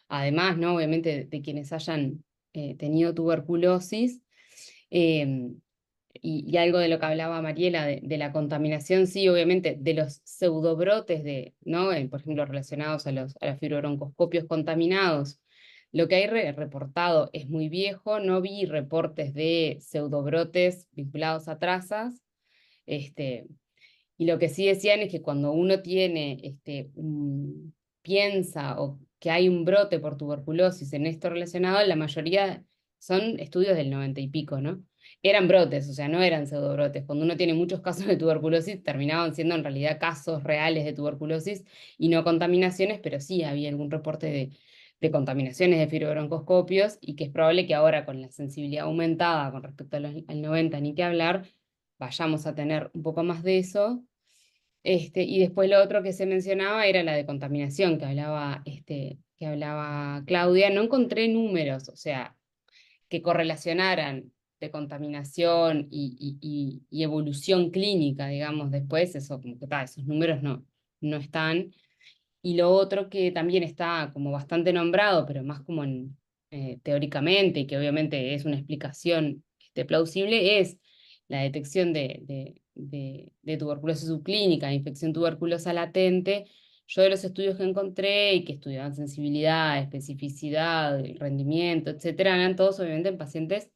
además, ¿no? Obviamente de quienes hayan tenido tuberculosis, y algo de lo que hablaba Mariela de la contaminación, sí, obviamente, de los pseudobrotes ¿no? Por ejemplo, relacionados a los fibrobroncoscopios contaminados. Lo que hay reportado es muy viejo, no vi reportes de pseudobrotes vinculados a trazas, y lo que sí decían es que cuando uno tiene, piensa o que hay un brote por tuberculosis en esto relacionado, la mayoría son estudios del 90 y pico, ¿no? Eran brotes, o sea, no eran pseudobrotes. Cuando uno tiene muchos casos de tuberculosis, terminaban siendo en realidad casos reales de tuberculosis y no contaminaciones, pero sí había algún reporte de contaminaciones de fibrobroncoscopios, y que es probable que ahora con la sensibilidad aumentada con respecto al 90, ni que hablar, vayamos a tener un poco más de eso. Y después lo otro que se mencionaba era la de contaminación, que hablaba Claudia. No encontré números, o sea, que correlacionaran de contaminación y evolución clínica, digamos, después, eso, como que esos números no están. Y lo otro que también está como bastante nombrado, pero más como en teóricamente, y que obviamente es una explicación plausible, es la detección de tuberculosis subclínica, infección tuberculosa latente. Yo de los estudios que encontré y que estudiaban sensibilidad, especificidad, rendimiento, etcétera, eran todos obviamente en pacientes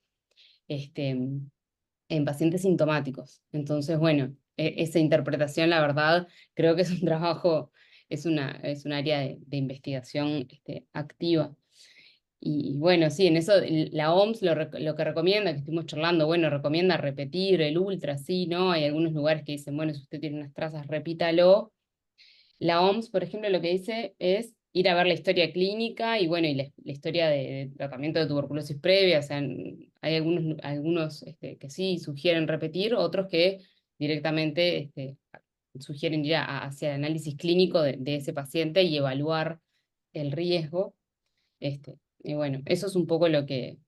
sintomáticos. Entonces, bueno, esa interpretación, la verdad, creo que es un trabajo, es un área de investigación activa. Y bueno, sí, en eso la OMS lo que recomienda, que estuvimos charlando, bueno, recomienda repetir el ultra, sí, ¿no? Hay algunos lugares que dicen, bueno, si usted tiene unas trazas, repítalo. La OMS, por ejemplo, lo que dice es ir a ver la historia clínica y bueno, y la historia de tratamiento de tuberculosis previa. O sea, hay algunos que sí sugieren repetir, otros que directamente sugieren ir hacia el análisis clínico de ese paciente y evaluar el riesgo. Y bueno, eso es un poco lo que,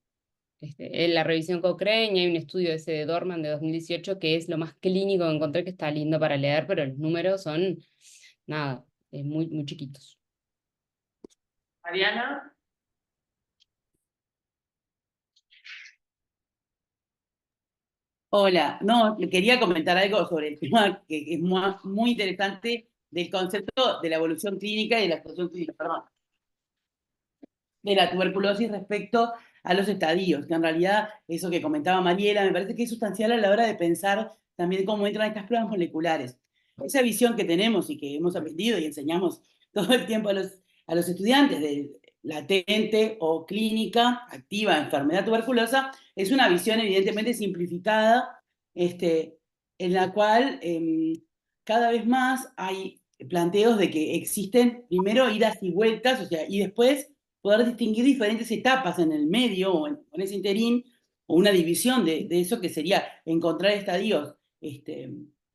en la revisión Cochrane, y hay un estudio ese de Dorman de 2018 que es lo más clínico que encontré, que está lindo para leer, pero los números son, nada, muy, muy chiquitos. Mariana. Hola, no, le quería comentar algo sobre el tema que es muy interesante del concepto de la evolución clínica y de la situación clínica, perdón, de la tuberculosis respecto a los estadios, que en realidad eso que comentaba Mariela me parece que es sustancial a la hora de pensar también cómo entran estas pruebas moleculares. Esa visión que tenemos y que hemos aprendido y enseñamos todo el tiempo a los estudiantes de latente o clínica, activa, enfermedad tuberculosa, es una visión evidentemente simplificada, en la cual cada vez más hay planteos de que existen primero idas y vueltas, o sea, y después poder distinguir diferentes etapas en el medio o en ese interín, o una división de eso que sería encontrar estadios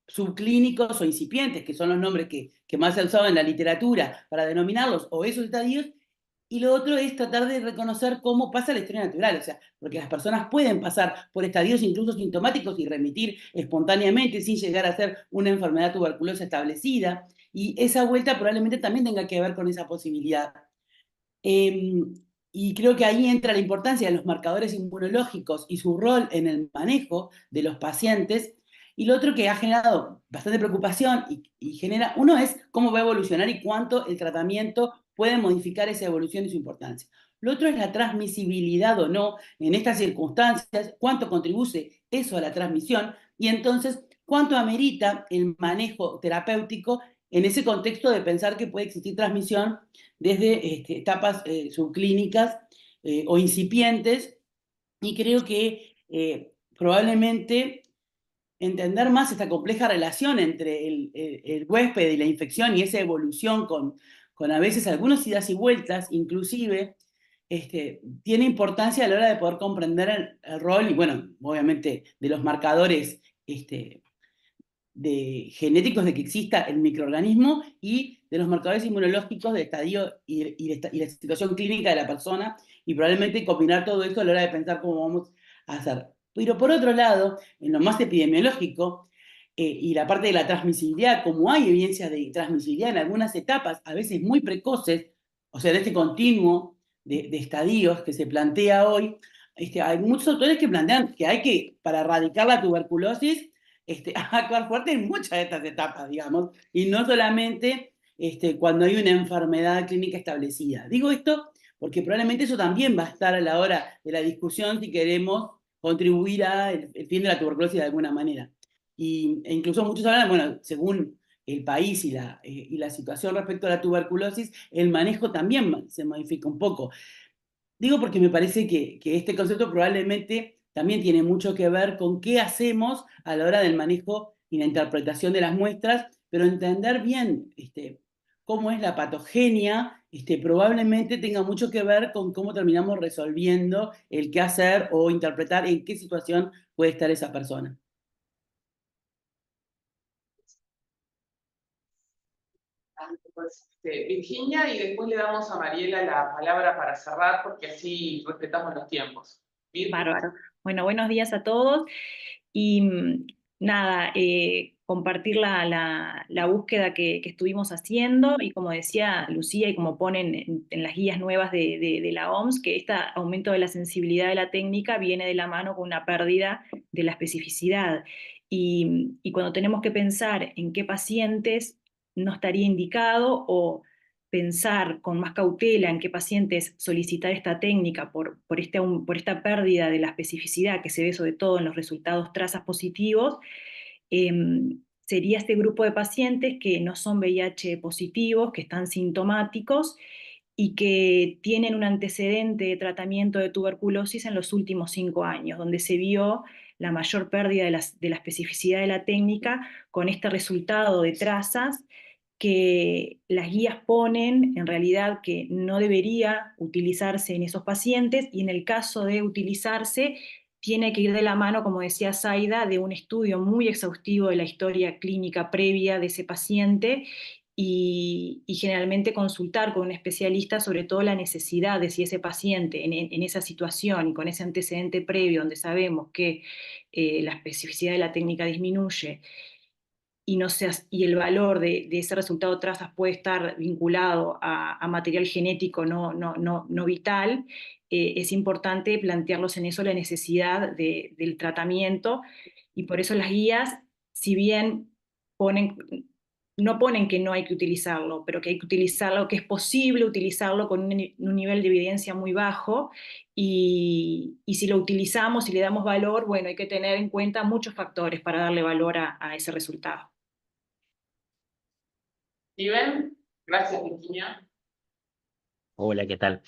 subclínicos o incipientes, que son los nombres que más se han usado en la literatura para denominarlos, o esos estadios, y lo otro es tratar de reconocer cómo pasa la historia natural, o sea, porque las personas pueden pasar por estadios incluso sintomáticos y remitir espontáneamente sin llegar a ser una enfermedad tuberculosa establecida, y esa vuelta probablemente también tenga que ver con esa posibilidad. Y creo que ahí entra la importancia de los marcadores inmunológicos y su rol en el manejo de los pacientes. Y lo otro que ha generado bastante preocupación y genera, uno es cómo va a evolucionar y cuánto el tratamiento puede modificar esa evolución y su importancia. Lo otro es la transmisibilidad o no en estas circunstancias, cuánto contribuye eso a la transmisión y entonces cuánto amerita el manejo terapéutico en ese contexto de pensar que puede existir transmisión desde etapas subclínicas o incipientes, y creo que probablemente entender más esta compleja relación entre el huésped y la infección y esa evolución con a veces algunas idas y vueltas, inclusive, tiene importancia a la hora de poder comprender el rol y, bueno, obviamente, de los marcadores de genéticos de que exista el microorganismo y de los marcadores inmunológicos del estadio y la situación clínica de la persona, y probablemente combinar todo esto a la hora de pensar cómo vamos a hacer. Pero por otro lado, en lo más epidemiológico y la parte de la transmisibilidad, como hay evidencia de transmisibilidad en algunas etapas, a veces muy precoces, o sea, de este continuo de estadios que se plantea hoy, hay muchos autores que plantean que hay que, para erradicar la tuberculosis, actuar fuerte en muchas de estas etapas, digamos, y no solamente cuando hay una enfermedad clínica establecida. Digo esto porque probablemente eso también va a estar a la hora de la discusión si queremos contribuir al fin de la tuberculosis de alguna manera. E incluso muchos hablan, bueno, según el país y la situación respecto a la tuberculosis, el manejo también se modifica un poco. Digo porque me parece que este concepto probablemente también tiene mucho que ver con qué hacemos a la hora del manejo y la interpretación de las muestras, pero entender bien cómo es la patogenia, probablemente tenga mucho que ver con cómo terminamos resolviendo el qué hacer o interpretar en qué situación puede estar esa persona. Virginia, y después le damos a Mariela la palabra para cerrar, porque así respetamos los tiempos. Bárbaro. Bueno, buenos días a todos. Y nada, compartir la búsqueda que estuvimos haciendo y como decía Lucía y como ponen en las guías nuevas de la OMS, que este aumento de la sensibilidad de la técnica viene de la mano con una pérdida de la especificidad. Y cuando tenemos que pensar en qué pacientes no estaría indicado o pensar con más cautela en qué pacientes solicitar esta técnica por esta pérdida de la especificidad que se ve sobre todo en los resultados trazas positivos, sería este grupo de pacientes que no son VIH positivos, que están sintomáticos y que tienen un antecedente de tratamiento de tuberculosis en los últimos 5 años, donde se vio la mayor pérdida de la especificidad de la técnica con este resultado de trazas que las guías ponen en realidad que no debería utilizarse en esos pacientes y en el caso de utilizarse tiene que ir de la mano, como decía Zaida, de un estudio muy exhaustivo de la historia clínica previa de ese paciente y generalmente consultar con un especialista sobre todo la necesidad de si ese paciente en esa situación y con ese antecedente previo donde sabemos que la especificidad de la técnica disminuye y el valor de ese resultado trazas puede estar vinculado a material genético no vital, es importante plantearlos en eso la necesidad del tratamiento, y por eso las guías, si bien no ponen que no hay que utilizarlo, pero que hay que utilizarlo, que es posible utilizarlo con un nivel de evidencia muy bajo, y si lo utilizamos y le damos valor, bueno, hay que tener en cuenta muchos factores para darle valor a ese resultado. Steven, gracias, Virginia. Hola, ¿qué tal?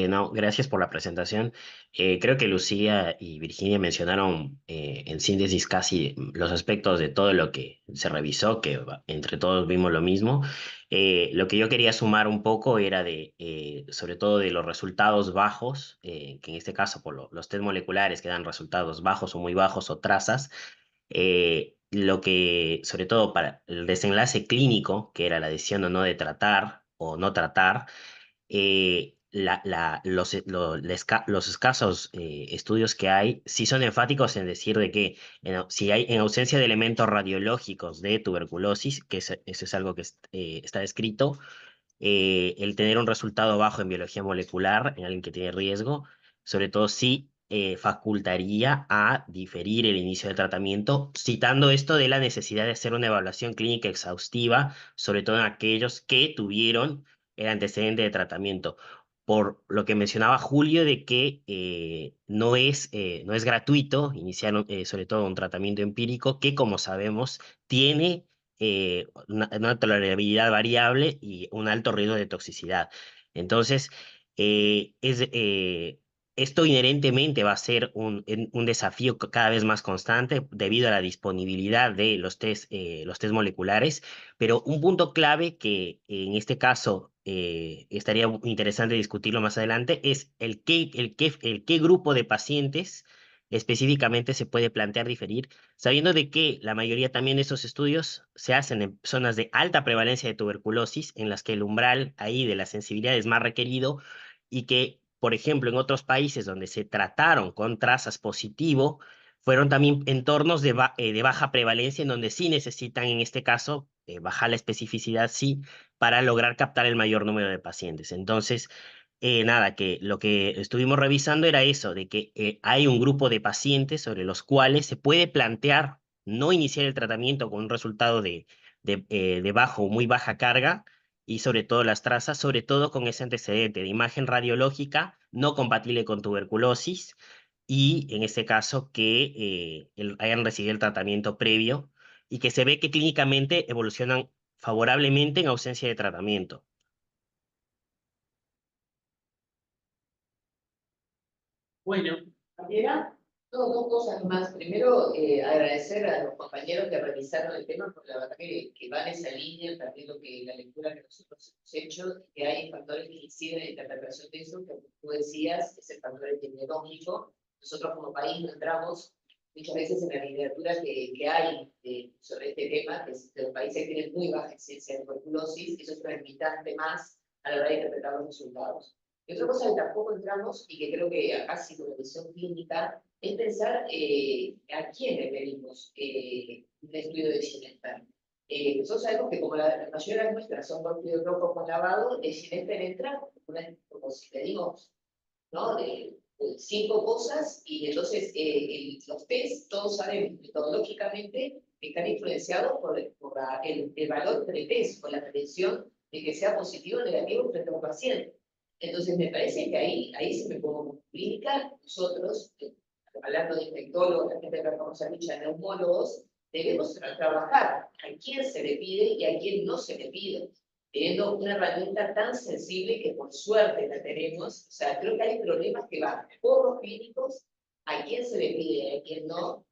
No, gracias por la presentación. Creo que Lucía y Virginia mencionaron en síntesis casi los aspectos de todo lo que se revisó, que entre todos vimos lo mismo. Lo que yo quería sumar un poco era sobre todo de los resultados bajos, que en este caso por los test moleculares que dan resultados bajos o muy bajos o trazas. Lo que, sobre todo para el desenlace clínico, que era la decisión o no de tratar o no tratar, los escasos estudios que hay sí son enfáticos en decir de que si hay en ausencia de elementos radiológicos de tuberculosis, que eso es algo que está escrito, el tener un resultado bajo en biología molecular en alguien que tiene riesgo, sobre todo si facultaría a diferir el inicio del tratamiento, citando esto de la necesidad de hacer una evaluación clínica exhaustiva, sobre todo en aquellos que tuvieron el antecedente de tratamiento. Por lo que mencionaba Julio de que no es gratuito iniciar sobre todo un tratamiento empírico que, como sabemos, tiene una tolerabilidad variable y un alto riesgo de toxicidad. Entonces, esto inherentemente va a ser un desafío cada vez más constante debido a la disponibilidad de los test moleculares, pero un punto clave que en este caso estaría interesante discutirlo más adelante es el qué grupo de pacientes específicamente se puede plantear diferir, sabiendo de que la mayoría también de esos estudios se hacen en zonas de alta prevalencia de tuberculosis, en las que el umbral ahí de la sensibilidad es más requerido y que, por ejemplo, en otros países donde se trataron con trazas positivo, fueron también entornos de baja prevalencia en donde sí necesitan, en este caso, bajar la especificidad, sí, para lograr captar el mayor número de pacientes. Entonces, nada, que lo que estuvimos revisando era eso, de que hay un grupo de pacientes sobre los cuales se puede plantear no iniciar el tratamiento con un resultado de bajo o muy baja carga, y sobre todo las trazas, sobre todo con ese antecedente de imagen radiológica no compatible con tuberculosis, y en este caso que hayan recibido el tratamiento previo y que se ve que clínicamente evolucionan favorablemente en ausencia de tratamiento. Bueno, Javiera. Dos cosas más. Primero, agradecer a los compañeros que revisaron el tema, porque la verdad que va en esa línea, también la lectura que nosotros hemos hecho, que hay factores que inciden en la interpretación de eso, que tú decías, es el factor epidemiológico. Nosotros como país no entramos muchas veces en la literatura que hay sobre este tema, que los países tienen muy baja incidencia de tuberculosis, eso es una limitante más a la hora de interpretar los resultados. Y otra cosa que tampoco entramos, y que creo que acá sí con la visión clínica es pensar a quién le pedimos un estudio de Ginester. Nosotros sabemos que como la mayoría de las muestras son por fluido rojo con lavado, el Ginester entra como si pedimos, ¿no? De 5 cosas, y entonces los test, todos sabemos metodológicamente que están influenciados por el valor pretest, por la predicción de que sea positivo o negativo frente a un paciente. Entonces me parece que ahí se me como clínica, nosotros, hablando de infectólogos, la gente que vamos a dicha neumólogos, debemos trabajar a quién se le pide y a quién no se le pide, teniendo una herramienta tan sensible que por suerte la tenemos. O sea, creo que hay problemas que van por los clínicos, a quién se le pide y a quién no,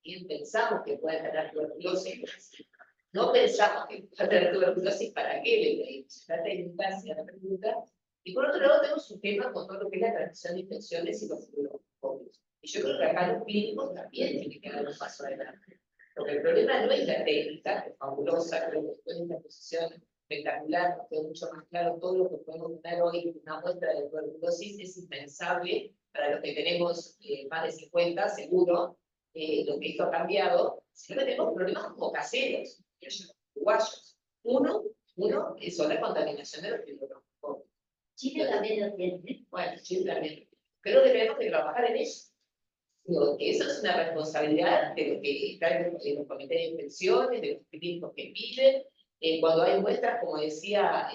quién pensamos que puede tener tuberculosis, no pensamos que puede tener tuberculosis, ¿para qué le pedimos? La técnica, la pregunta. Y por otro lado tenemos un tema con todo lo que es la transmisión de infecciones y los fluorocopios. Y yo creo que acá los clínicos también tienen que dar un paso adelante. Porque el problema no es la técnica, que es fabulosa, creo que después de esta posición espectacular, nos quedó mucho más claro todo lo que podemos tener hoy en una muestra de tuberculosis, es impensable para los que tenemos más de 50, seguro, lo que esto ha cambiado, sino que tenemos problemas como caseros, uruguayos. Uno son la contaminación de los fluorocopios. Chile también lo tiene. Bueno, Chile también. Creo que tenemos que trabajar en eso. Digo, que eso es una responsabilidad de lo que está en los comités de infecciones, de los clínicos que piden. Cuando hay muestras, como decía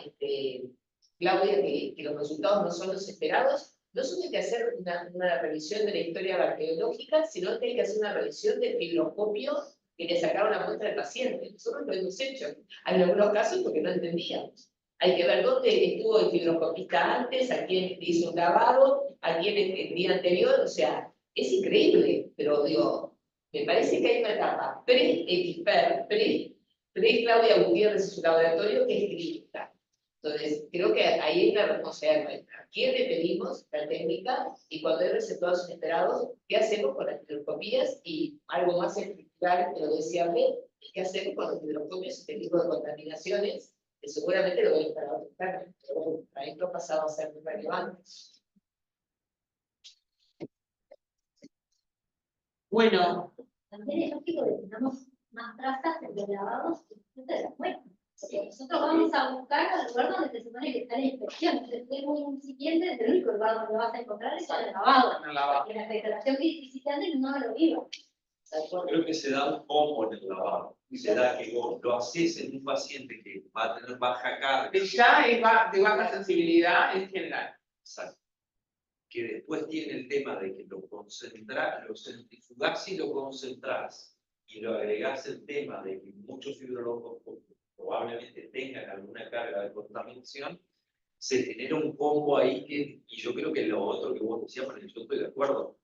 Claudia, que los resultados no son los esperados, no solo hay que hacer una revisión de la historia bacteriológica, sino que hay que hacer una revisión del fibroscopio que le sacaron la muestra del paciente. Nosotros lo hemos hecho. Hay algunos casos porque no entendíamos. Hay que ver dónde estuvo el fibroscopista antes, a quién hizo un lavado, a quién el día anterior, o sea, es increíble, pero digo, me parece que hay una etapa pre-Expert, pre-Claudia Gutiérrez en su laboratorio, que es clínica. Entonces, creo que ahí hay una responsabilidad nuestra. ¿A quién le pedimos la técnica? Y cuando hay resultados inesperados, ¿qué hacemos con las fibroscopías? Y algo más estructural, que lo deseable, ¿qué hacemos con los fibroscopios y este tipo de contaminaciones? Que seguramente lo voy a estar aumentando, pero bueno, para esto ha pasado a ser muy relevante. Bueno. También es lógico que tengamos más trazas en los lavados que de las muestras. Porque nosotros vamos a buscar al lugar donde se supone que está la inspección. Entonces, es muy incipiente, el único lugar donde lo vas a encontrar es en el lavado. Y la declaración visitante no lo viva. Creo que se da un combo en el lavado. Se da que vos lo haces en un paciente que va a tener baja carga. Ya es de baja sensibilidad en general. Exacto. Que después tiene el tema de que lo concentrás, lo centrifugás y lo concentrás, y lo agregás el tema de que muchos fibrólogos probablemente tengan alguna carga de contaminación, se genera un combo ahí y yo creo que lo otro que vos decías, porque yo estoy de acuerdo,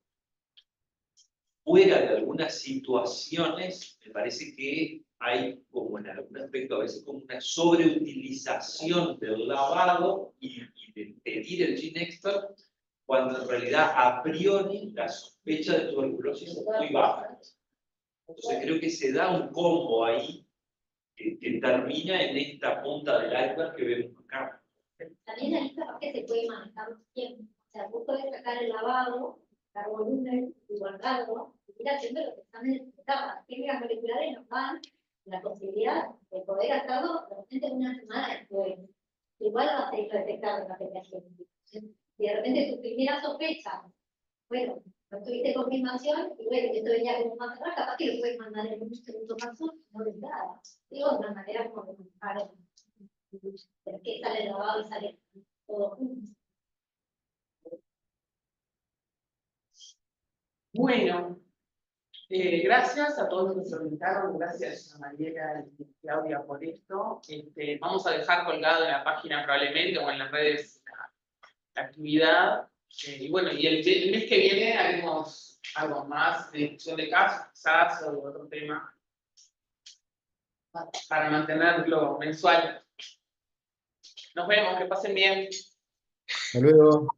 fuera de algunas situaciones, me parece que hay como en algún aspecto a veces como una sobreutilización del lavado y de pedir el Ginexpert, cuando en realidad a priori la sospecha de tuberculosis es muy baja. Entonces creo que se da un combo ahí que termina en esta punta del iceberg que vemos acá. También ahí capaz que se puede manejar los tiempos. O sea, vos podés sacar el lavado, sacar volumen y guardarlo, y ir haciendo los exámenes de etapas. Las técnicas moleculares nos dan la posibilidad de poder hacerlo realmente una semana después. Igual va a ser detectado en la PPG. Si de repente tu primera sospecha, bueno, no tuviste confirmación, y bueno, esto venía como más atrás, capaz que lo puedes mandar en un segundo paso, no ves nada. Digo, de una manera como de manejar que sale lavado y sale todo junto. Bueno, gracias a todos los que se conectaron, gracias a Mariela y Claudia por esto. Vamos a dejar colgado en la página probablemente o en las redes la actividad. Y bueno, y el mes que viene haremos algo más de discusión de casos, quizás, o otro tema, para mantenerlo mensual. Nos vemos, que pasen bien. Hasta luego.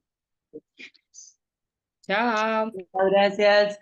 Chao. Muchas gracias.